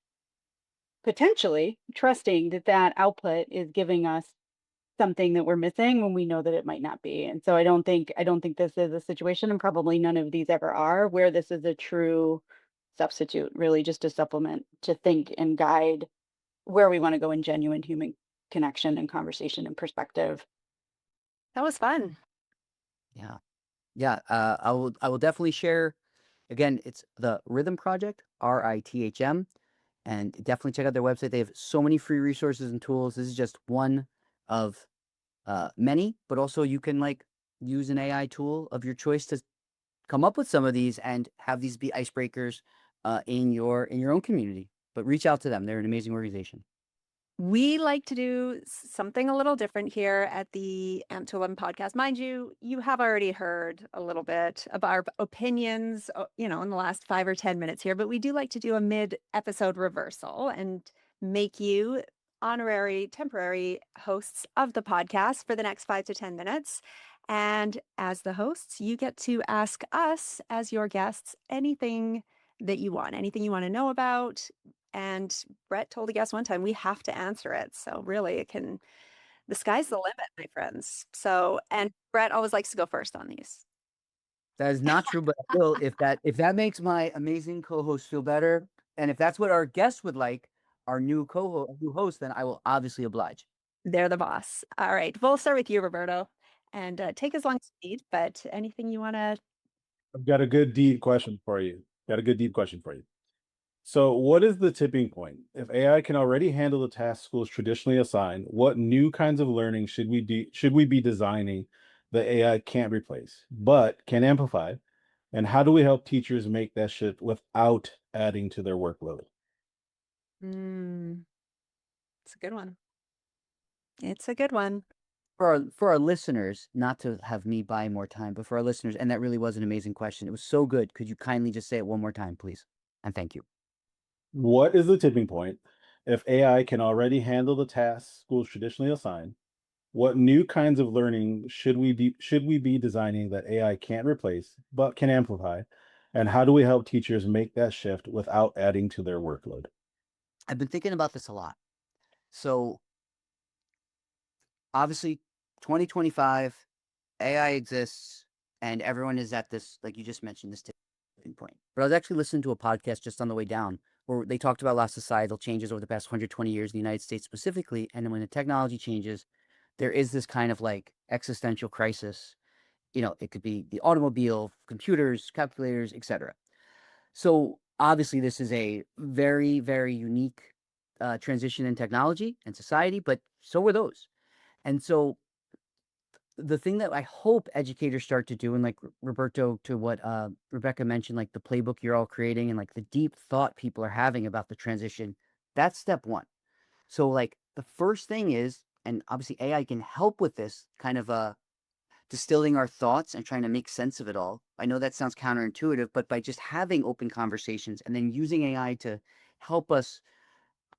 potentially trusting that that output is giving us something that we're missing when we know that it might not be. And so I don't think this is a situation, and probably none of these ever are, where this is a true substitute, really just a supplement to think and guide where we want to go in genuine human connection and conversation and perspective. That was fun. Yeah. Yeah. I will definitely share. Again, it's the Rhythm Project, RITHM. And definitely check out their website. They have so many free resources and tools. This is just one of many, but also you can, like, use an AI tool of your choice to come up with some of these and have these be icebreakers in your own community. but reach out to them. They're an amazing organization. We like to do something a little different here at the AMP to 11 podcast. Mind you, you have already heard a little bit of our opinions, in the last 5 or 10 minutes here, but we do like to do a mid-episode reversal and make you honorary, temporary hosts of the podcast for the next 5 to 10 minutes. And as the hosts, you get to ask us, as your guests, anything that you want, anything you want to know about. And Brett told a guest one time, we have to answer it. So really the sky's the limit, my friends. So, and Brett always likes to go first on these. That is not true, but I will if that makes my amazing co-host feel better, and if that's what our guests would like, our new host, then I will obviously oblige. They're the boss. All right. We'll start with you, Roberto, and take as long as you need, but anything you want to. I've got a good deep question for you. So what is the tipping point? If AI can already handle the tasks schools traditionally assign, what new kinds of learning should we be designing that AI can't replace, but can amplify? And how do we help teachers make that shift without adding to their workload? It's a good one. It's a good one. For our listeners, not to have me buy more time, but for our listeners, and that really was an amazing question. It was so good. Could you kindly just say it one more time, please? And thank you. What is the tipping point? If AI can already handle the tasks schools traditionally assign, what new kinds of learning should we be designing that AI can't replace but can amplify? And how do we help teachers make that shift without adding to their workload? I've been thinking about this a lot. So obviously 2025, AI exists, and everyone is at this, like you just mentioned, this tipping point. But I was actually listening to a podcast just on the way down where they talked about a lot of societal changes over the past 120 years in the United States specifically. And then when the technology changes, there is this kind of like existential crisis. It could be the automobile, computers, calculators, etc. So obviously this is a very, very unique transition in technology and society, but so were those. And so the thing that I hope educators start to do, and like Roberto, to what Rebecca mentioned, like the playbook you're all creating and like the deep thought people are having about the transition, that's step one. So like the first thing is, and obviously AI can help with this kind of distilling our thoughts and trying to make sense of it all. I know that sounds counterintuitive, but by just having open conversations and then using AI to help us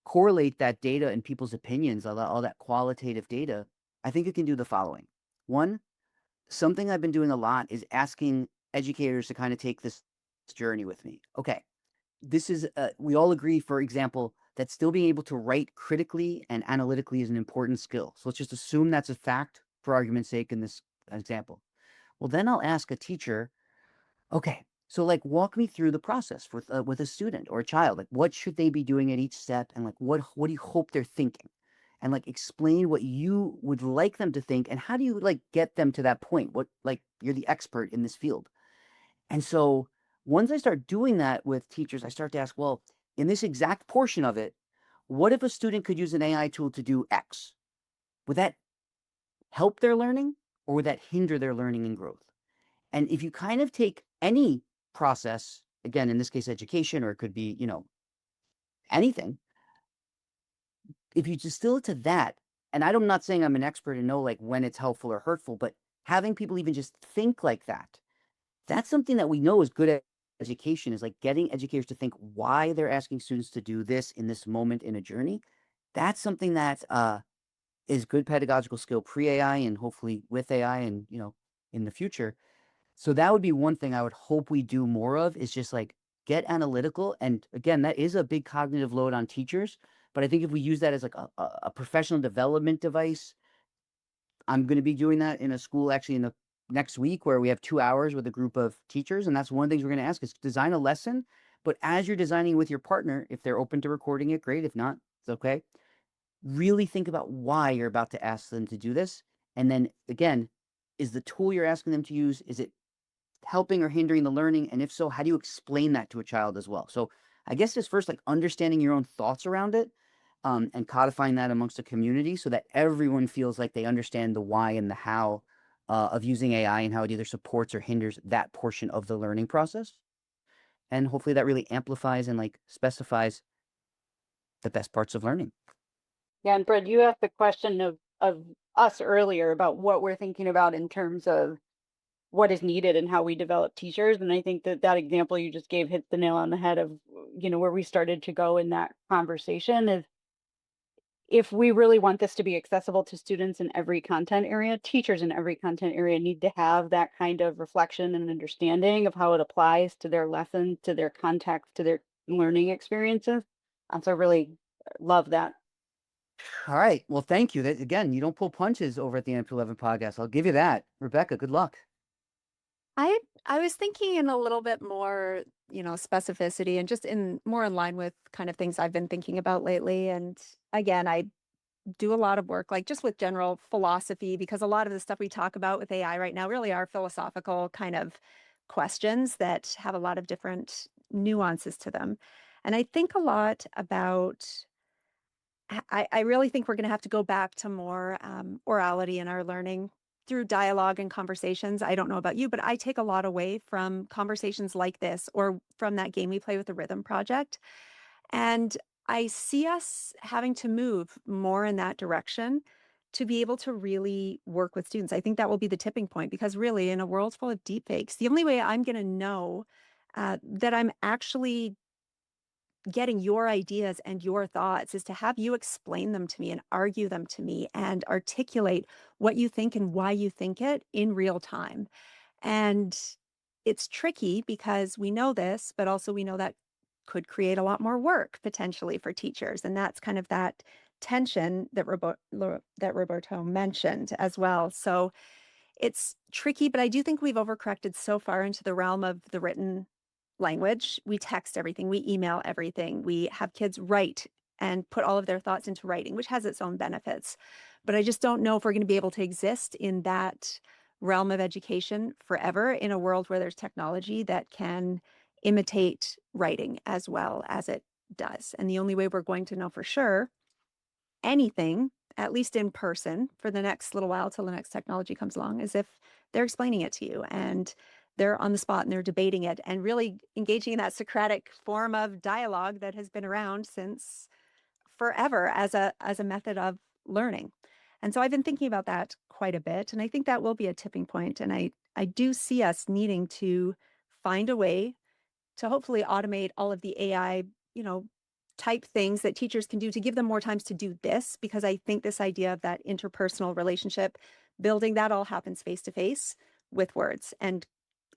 correlate that data and people's opinions, all that qualitative data, I think it can do the following. One, something I've been doing a lot is asking educators to kind of take this journey with me. Okay, this is, we all agree, for example, that still being able to write critically and analytically is an important skill. So let's just assume that's a fact for argument's sake in this example. Well, then I'll ask a teacher, okay, so like walk me through the process with a student or a child. Like what should they be doing at each step? And like what do you hope they're thinking? And like explain what you would like them to think and how do you like get them to that point? What, like, you're the expert in this field. And so once I start doing that with teachers, I start to ask, well, in this exact portion of it, what if a student could use an AI tool to do X? Would that help their learning or would that hinder their learning and growth? And if you kind of take any process, again, in this case, education, or it could be, anything, if you distill it to that, and I'm not saying I'm an expert and know like when it's helpful or hurtful, but having people even just think like that, that's something that we know is good at education, is like getting educators to think why they're asking students to do this in this moment in a journey. That's something that is good pedagogical skill pre-AI and hopefully with AI and, in the future. So that would be one thing I would hope we do more of, is just like get analytical. And again, that is a big cognitive load on teachers. But I think if we use that as like a professional development device, I'm going to be doing that in a school actually in the next week where we have 2 hours with a group of teachers. And that's one of the things we're going to ask is design a lesson. But as you're designing with your partner, if they're open to recording it, great. If not, it's okay. Really think about why you're about to ask them to do this. And then again, is the tool you're asking them to use, is it helping or hindering the learning? And if so, how do you explain that to a child as well? So I guess just first, like understanding your own thoughts around it, and codifying that amongst a community so that everyone feels like they understand the why and the how of using AI and how it either supports or hinders that portion of the learning process. And hopefully that really amplifies and like specifies the best parts of learning. Yeah, and Brett, you asked the question of us earlier about what we're thinking about in terms of what is needed and how we develop teachers. And I think that that example you just gave hits the nail on the head of, where we started to go in that conversation is if we really want this to be accessible to students in every content area, teachers in every content area need to have that kind of reflection and understanding of how it applies to their lesson, to their context, to their learning experiences. So I really love that. All right. Well, thank you. That, again, you don't pull punches over at the MP11 podcast. I'll give you that. Rebecca, good luck. I was thinking in a little bit more, specificity and just in more in line with kind of things I've been thinking about lately. And again, I do a lot of work like just with general philosophy, because a lot of the stuff we talk about with AI right now really are philosophical kind of questions that have a lot of different nuances to them. And I think a lot about I really think we're going to have to go back to more orality in our learning through dialogue and conversations. I don't know about you, but I take a lot away from conversations like this or from that game we play with the Rhythm Project. And I see us having to move more in that direction to be able to really work with students. I think that will be the tipping point, because really in a world full of deepfakes, the only way I'm going to know that I'm actually getting your ideas and your thoughts is to have you explain them to me and argue them to me and articulate what you think and why you think it in real time. And it's tricky because we know this, but also we know that could create a lot more work potentially for teachers. And that's kind of that tension that Roberto mentioned as well. So it's tricky, but I do think we've overcorrected so far into the realm of the written language. We text everything, we email everything, we have kids write and put all of their thoughts into writing, which has its own benefits. But I just don't know if we're going to be able to exist in that realm of education forever in a world where there's technology that can imitate writing as well as it does. And the only way we're going to know for sure anything, at least in person, for the next little while till the next technology comes along, is if they're explaining it to you and they're on the spot and they're debating it and really engaging in that Socratic form of dialogue that has been around since forever as a method of learning. And so I've been thinking about that quite a bit, and I think that will be a tipping point. And I do see us needing to find a way to hopefully automate all of the AI, type things that teachers can do to give them more times to do this, because I think this idea of that interpersonal relationship building, that all happens face to face with words and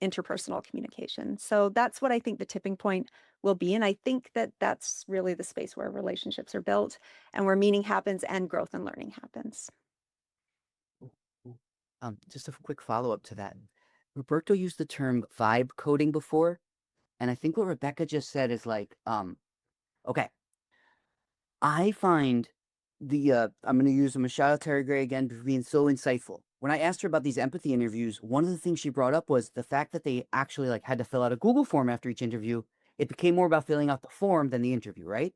interpersonal communication. So that's what I think the tipping point will be. And I think that that's really the space where relationships are built and where meaning happens and growth and learning happens. Just a quick follow-up to that. Roberto used the term vibe coding before, and I think what Rebecca just said is like, okay, I find I'm going to use Michelle Terry Gray again for being so insightful. When I asked her about these empathy interviews, one of the things she brought up was the fact that they actually like had to fill out a Google form after each interview. It became more about filling out the form than the interview, right?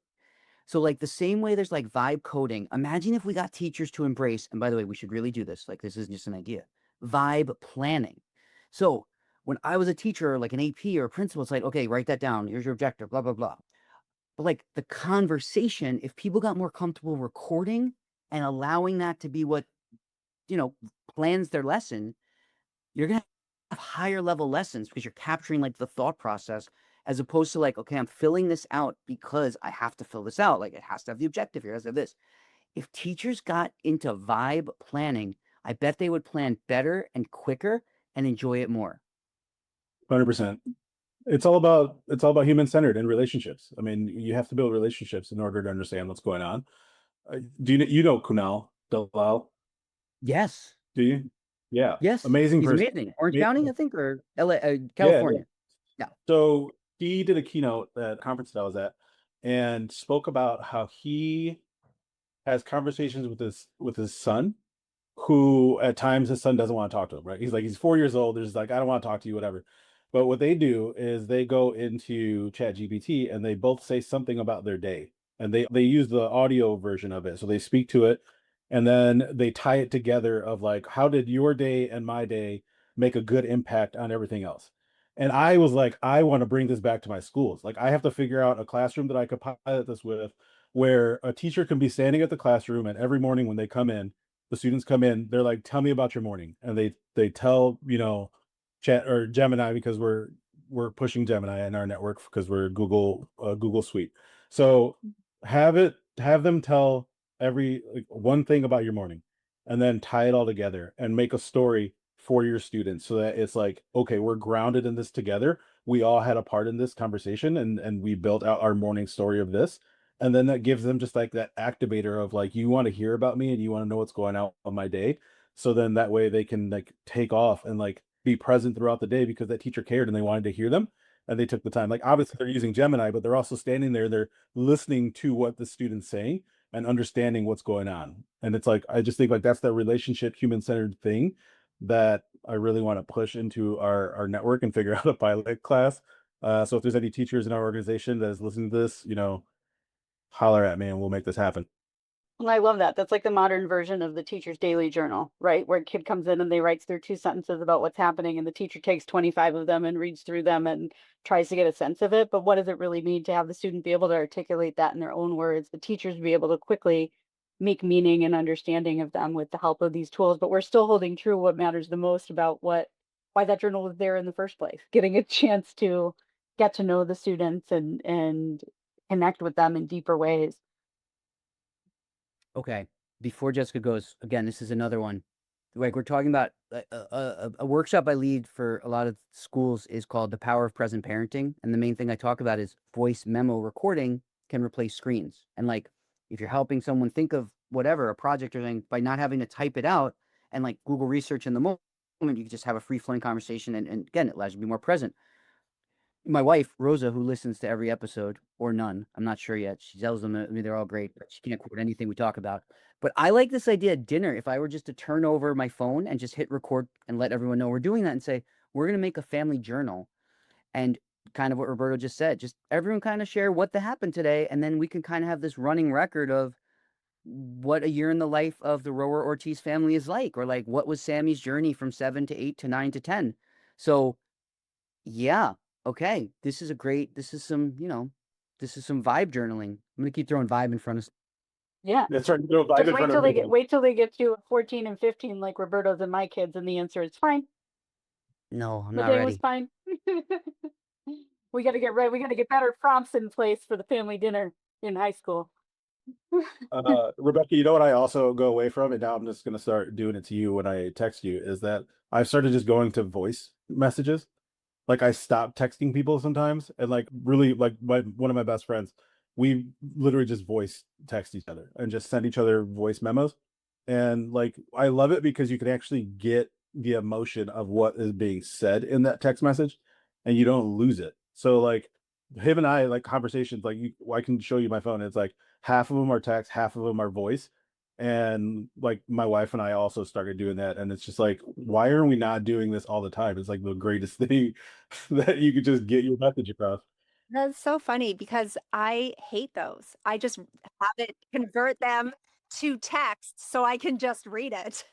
So like the same way there's like vibe coding. Imagine if we got teachers to embrace, and by the way, we should really do this. Like this isn't just an idea. Vibe planning. So when I was a teacher, like an AP or a principal, it's like, okay, write that down. Here's your objective, blah, blah, blah. But like the conversation, if people got more comfortable recording and allowing that to be what, plans their lesson, you're going to have higher level lessons because you're capturing like the thought process, as opposed to like, okay, I'm filling this out because I have to fill this out. Like it has to have the objective here, it has to have this. If teachers got into vibe planning, I bet they would plan better and quicker and enjoy it more. 100%. It's all about human-centered and relationships. I mean, you have to build relationships in order to understand what's going on. Do you know Kunal Dalal? Yes. Do you? Yeah. Yes. Amazing He's person. amazing. Orange County, I think, or LA, California. Yeah. So he did a keynote at a conference that I was at and spoke about how he has conversations with his son, who at times his son doesn't want to talk to him, right? He's 4 years old. There's like, I don't want to talk to you, whatever. But what they do is they go into ChatGPT and they both say something about their day. And they use the audio version of it. So they speak to it and then they tie it together of like, how did your day and my day make a good impact on everything else? And I was like, I want to bring this back to my schools. Like I have to figure out a classroom that I could pilot this with where a teacher can be standing at the classroom, and every morning when they come in, the students come in, they're like, tell me about your morning. And they tell, chat or Gemini, because we're pushing Gemini in our network because we're Google Suite. So have them tell every like one thing about your morning, and then tie it all together and make a story for your students, so that it's like, okay, we're grounded in this together. We all had a part in this conversation, and we built out our morning story of this. And then that gives them just like that activator of like, you want to hear about me and you want to know what's going on my day. So then that way they can like take off and like be present throughout the day, because that teacher cared and they wanted to hear them, and they took the time. Like obviously they're using Gemini, but they're also standing there, they're listening to what the student's saying and understanding what's going on. And it's like, I just think like that's that relationship, human-centered thing that I really want to push into our network and figure out a pilot class. So if there's any teachers in our organization that is listening to this, holler at me and we'll make this happen. And I love that. That's like the modern version of the teacher's daily journal, right? Where a kid comes in and they writes their 2 sentences about what's happening, and the teacher takes 25 of them and reads through them and tries to get a sense of it. But what does it really mean to have the student be able to articulate that in their own words? The teachers be able to quickly make meaning and understanding of them with the help of these tools. But we're still holding true what matters the most about why that journal was there in the first place. Getting a chance to get to know the students and connect with them in deeper ways. Okay. Before Jessica goes, again, this is another one. Like we're talking about a workshop I lead for a lot of schools is called The Power of Present Parenting. And the main thing I talk about is voice memo recording can replace screens. And like, if you're helping someone think of whatever, a project or something, by not having to type it out and like Google research in the moment, you can just have a free flowing conversation. And again, it allows you to be more present. My wife, Rosa, who listens to every episode, or none, I'm not sure yet. She tells them, I mean, they're all great, but she can't quote anything we talk about. But I like this idea at dinner. If I were just to turn over my phone and just hit record and let everyone know we're doing that and say, we're going to make a family journal. And kind of what Roberto just said, just everyone kind of share what happened today. And then we can kind of have this running record of what a year in the life of the Roer Ortiz family is like, or like what was Sammy's journey from 7 to 8 to 9 to 10. So yeah. Okay. This is some vibe journaling. I'm gonna keep throwing vibe in front of. Yeah. That's right. Throw vibe Just in wait front till of they get everything. wait till they get to 14 and 15 like Roberto's and my kids, and the answer is fine. No, I'm The not day was ready. fine. We got to get right. We got to get better prompts in place for the family dinner in high school. Rebecca, you know what I also go away from, and now I'm just gonna start doing it to you when I text you, is that I've started just going to voice messages. Like I stop texting people sometimes, and like really like one of my best friends, we literally just voice text each other and just send each other voice memos. And like I love it because you can actually get the emotion of what is being said in that text message, and you don't lose it. So like him and I, like conversations, like I can show you my phone. It's like half of them are text, half of them are voice. And like my wife and I also started doing that, and it's just like, why are we not doing this all the time? It's like the greatest thing that you could just get your message across. That's so funny because I hate those. I just have it convert them to text so I can just read it.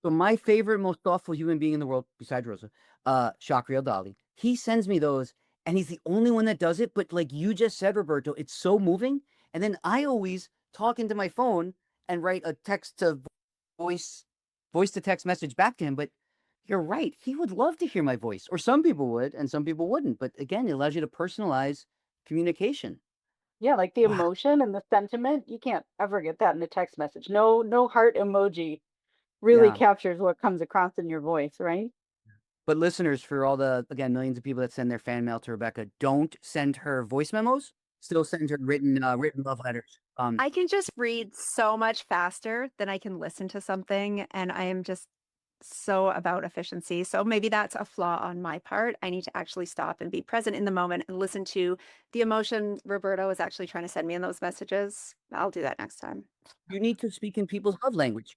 So my favorite, most thoughtful human being in the world, besides Rosa, Shakriel Dali, he sends me those, and he's the only one that does it. But like you just said, Roberto, it's so moving. And then I always talk into my phone and write a text to voice, voice to text message back to him. But you're right. He would love to hear my voice, or some people would, and some people wouldn't. But again, it allows you to personalize communication. Yeah, like the Wow. emotion and the sentiment, you can't ever get that in a text message. No heart emoji really Yeah. captures what comes across in your voice, right? But listeners, for all the, again, millions of people that send their fan mail to Rebecca, don't send her voice memos. Still send her written love letters. I can just read so much faster than I can listen to something, and I am just so about efficiency. So maybe that's a flaw on my part. I need to actually stop and be present in the moment and listen to the emotion Roberto is actually trying to send me in those messages. I'll do that next time. You need to speak in people's love language.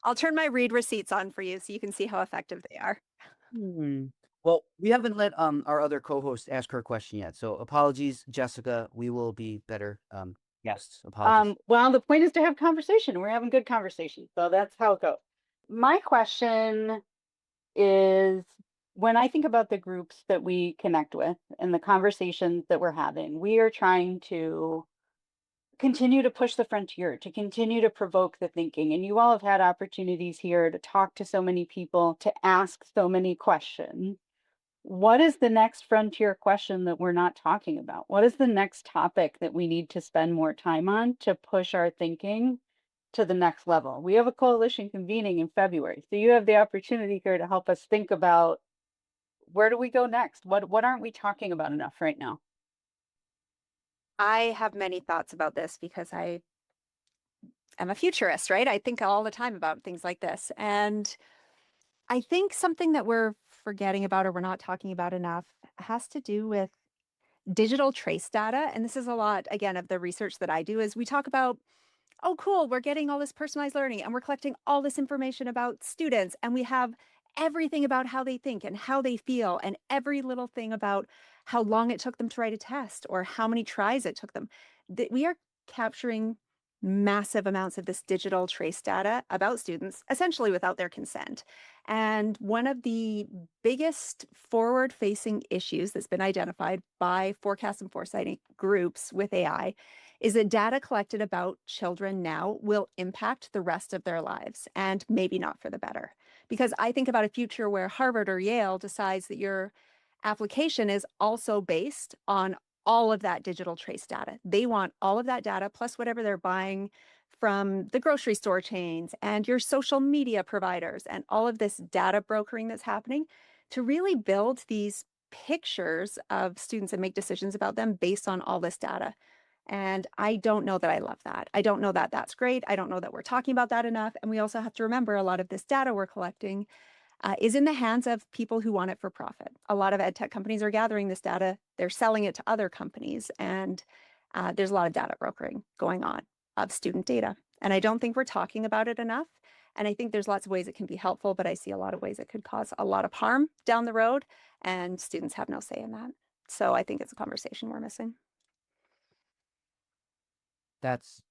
I'll turn my read receipts on for you so you can see how effective they are. Hmm. Well, we haven't let our other co-host ask her question yet. So apologies, Jessica. We will be better guests. Apologies. Well, the point is to have conversation. We're having good conversation, so that's how it goes. My question is, when I think about the groups that we connect with and the conversations that we're having, we are trying to continue to push the frontier, to continue to provoke the thinking. And you all have had opportunities here to talk to so many people, to ask so many questions. What is the next frontier question that we're not talking about? What is the next topic that we need to spend more time on to push our thinking to the next level? We have a coalition convening in February. So you have the opportunity here to help us think about, where do we go next? What aren't we talking about enough right now? I have many thoughts about this because I am a futurist, right? I think all the time about things like this. And I think something that we're forgetting about or we're not talking about enough has to do with digital trace data. And this is a lot, again, of the research that I do is we talk about, oh, cool, we're getting all this personalized learning and we're collecting all this information about students and we have everything about how they think and how they feel and every little thing about how long it took them to write a test or how many tries it took them. That we are capturing massive amounts of this digital trace data about students, essentially without their consent. And one of the biggest forward-facing issues that's been identified by forecast and foresighting groups with AI is that data collected about children now will impact the rest of their lives, and maybe not for the better. Because I think about a future where Harvard or Yale decides that your application is also based on all of that digital trace data. They want all of that data plus whatever they're buying from the grocery store chains and your social media providers and all of this data brokering that's happening to really build these pictures of students and make decisions about them based on all this data. And I don't know that I love that. I don't know that that's great. I don't know that we're talking about that enough. And we also have to remember a lot of this data we're collecting is in the hands of people who want it for profit. A lot of ed tech companies are gathering this data. They're selling it to other companies. And there's a lot of data brokering going on of student data. And I don't think we're talking about it enough. And I think there's lots of ways it can be helpful, but I see a lot of ways it could cause a lot of harm down the road. And students have no say in that. So I think it's a conversation we're missing. That's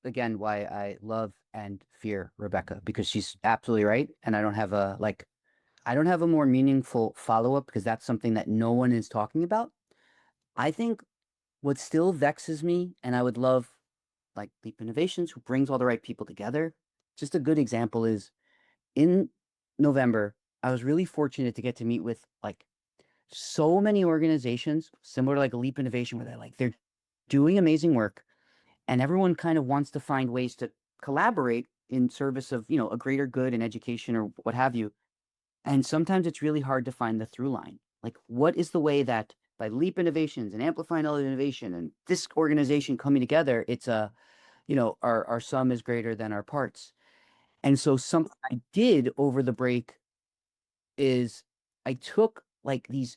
again why I love and fear Rebecca, because she's absolutely right. And I don't have a more meaningful follow-up because that's something that no one is talking about. I think what still vexes me, and I would love like Leap Innovations, who brings all the right people together. Just a good example is in November, I was really fortunate to get to meet with like so many organizations similar to like a Leap Innovation where they're doing amazing work and everyone kind of wants to find ways to collaborate in service of, a greater good in education or what have you. And sometimes it's really hard to find the through line. Like, what is the way that by Leap Innovations and amplifying all the innovation and this organization coming together, it's our sum is greater than our parts. And so something I did over the break is I took like these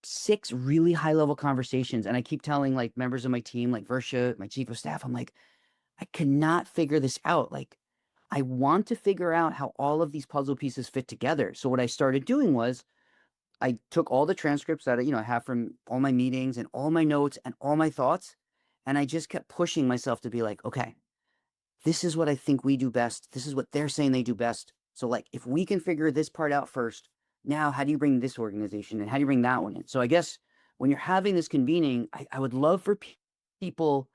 6 really high level conversations and I keep telling like members of my team, like Versha, my chief of staff, I'm like, I cannot figure this out. Like, I want to figure out how all of these puzzle pieces fit together. So what I started doing was I took all the transcripts that I have from all my meetings and all my notes and all my thoughts, and I just kept pushing myself to be like, okay, this is what I think we do best. This is what they're saying they do best. So like, if we can figure this part out first, now how do you bring this organization and how do you bring that one in? So I guess when you're having this convening, I would love for people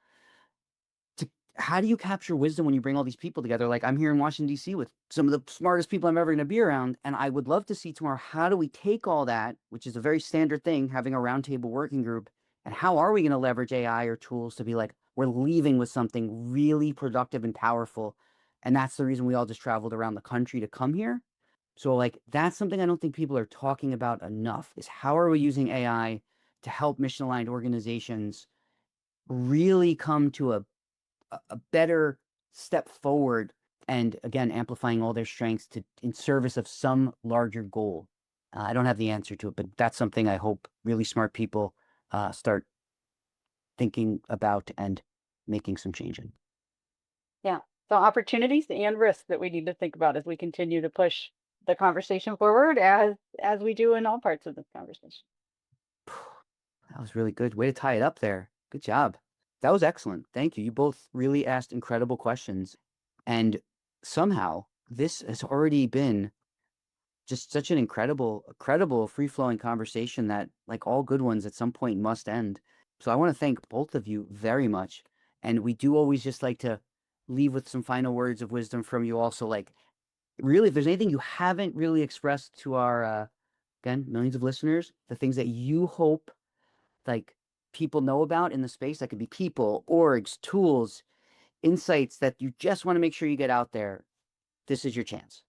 to, how do you capture wisdom when you bring all these people together? Like I'm here in Washington, D.C. with some of the smartest people I'm ever going to be around. And I would love to see tomorrow, how do we take all that, which is a very standard thing, having a roundtable working group, and how are we going to leverage AI or tools to be like, we're leaving with something really productive and powerful. And that's the reason we all just traveled around the country to come here. So like, that's something I don't think people are talking about enough, is how are we using AI to help mission aligned organizations really come to a better step forward, and again amplifying all their strengths to in service of some larger goal. I don't have the answer to it, but that's something I hope really smart people start thinking about and making some change in. Yeah. So opportunities and risks that we need to think about as we continue to push the conversation forward, as we do in all parts of this conversation. That was really good. Way to tie it up there. Good job. That was excellent. Thank you. You both really asked incredible questions. And somehow this has already been just such an incredible free-flowing conversation that, like all good ones, at some point must end. So I want to thank both of you very much. And we do always just like to leave with some final words of wisdom from you also. Like, really, if there's anything you haven't really expressed to our, again, millions of listeners, the things that you hope like people know about in the space, that could be people, orgs, tools, insights that you just want to make sure you get out there, this is your chance.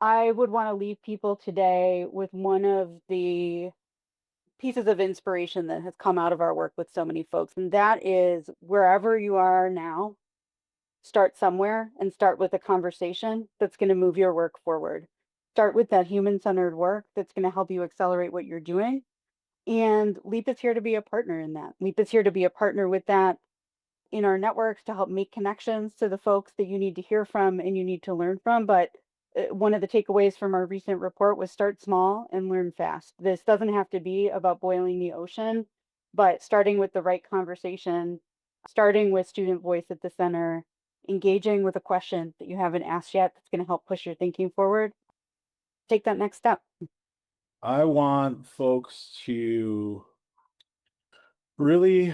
I would want to leave people today with one of the pieces of inspiration that has come out of our work with so many folks, and that is wherever you are now, start somewhere and start with a conversation that's going to move your work forward. Start with that human-centered work that's going to help you accelerate what you're doing. And Leap is here to be a partner in that. Leap is here to be a partner with that in our networks to help make connections to the folks that you need to hear from and you need to learn from. But one of the takeaways from our recent report was start small and learn fast. This doesn't have to be about boiling the ocean, but starting with the right conversation, starting with student voice at the center, engaging with a question that you haven't asked yet that's going to help push your thinking forward. Take that next step. I want folks to really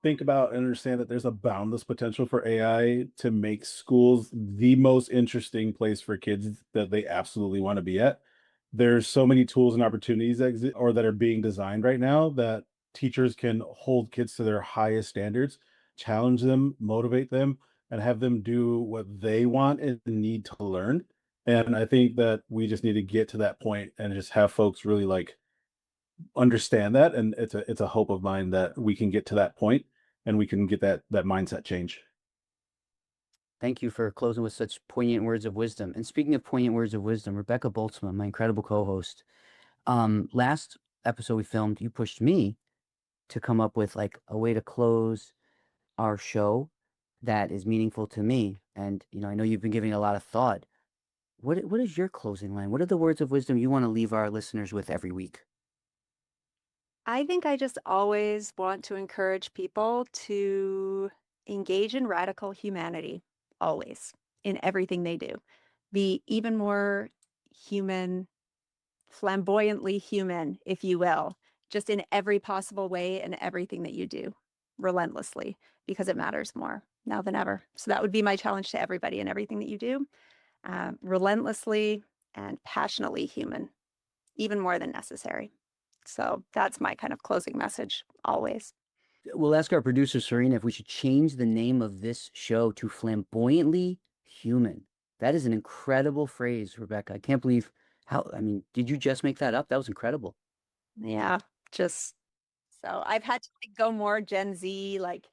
think about and understand that there's a boundless potential for AI to make schools the most interesting place for kids that they absolutely want to be at. There's so many tools and opportunities that exist or that are being designed right now that teachers can hold kids to their highest standards, challenge them, motivate them, and have them do what they want and need to learn. And I think that we just need to get to that point and just have folks really like understand that. And it's a hope of mine that we can get to that point and we can get that mindset change. Thank you for closing with such poignant words of wisdom. And speaking of poignant words of wisdom, Rebecca Bultsma, my incredible co-host, last episode we filmed, you pushed me to come up with like a way to close our show that is meaningful to me. And I know you've been giving a lot of thought. What is your closing line? What are the words of wisdom you want to leave our listeners with every week? I think I just always want to encourage people to engage in radical humanity, always, in everything they do. Be even more human, flamboyantly human, if you will, just in every possible way in everything that you do, relentlessly, because it matters more now than ever. So that would be my challenge to everybody in everything that you do. Relentlessly and passionately human, even more than necessary. So that's my kind of closing message always. We'll ask our producer, Serena, if we should change the name of this show to Flamboyantly Human. That is an incredible phrase, Rebecca. I can't believe did you just make that up? That was incredible. Yeah, just so I've had to go more Gen Z, like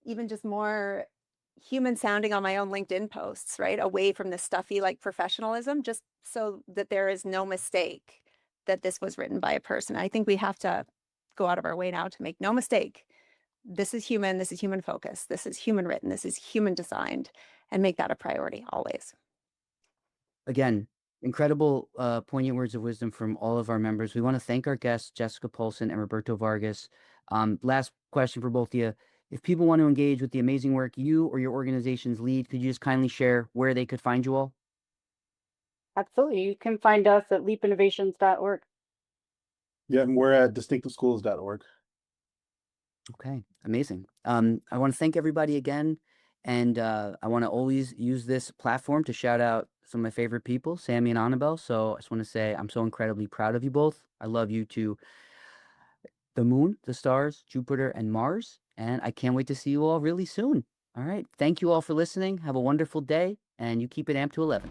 even just more human sounding on my own LinkedIn posts, right? Away from the stuffy like professionalism, just so that there is no mistake that this was written by a person. I think we have to go out of our way now to make no mistake. This is human focused, this is human written, this is human designed, and make that a priority always. Again, incredible, poignant words of wisdom from all of our members. We want to thank our guests, Jessica Paulsen and Roberto Vargas. Last question for both of you. If people want to engage with the amazing work you or your organizations lead, could you just kindly share where they could find you all? Absolutely. You can find us at leapinnovations.org. Yeah, and we're at distinctiveschools.org. Okay, amazing. I want to thank everybody again. And I want to always use this platform to shout out some of my favorite people, Sammy and Annabelle. So I just want to say I'm so incredibly proud of you both. I love you to the moon, the stars, Jupiter, and Mars. And I can't wait to see you all really soon. All right. Thank you all for listening. Have a wonderful day, and you keep it amped to 11.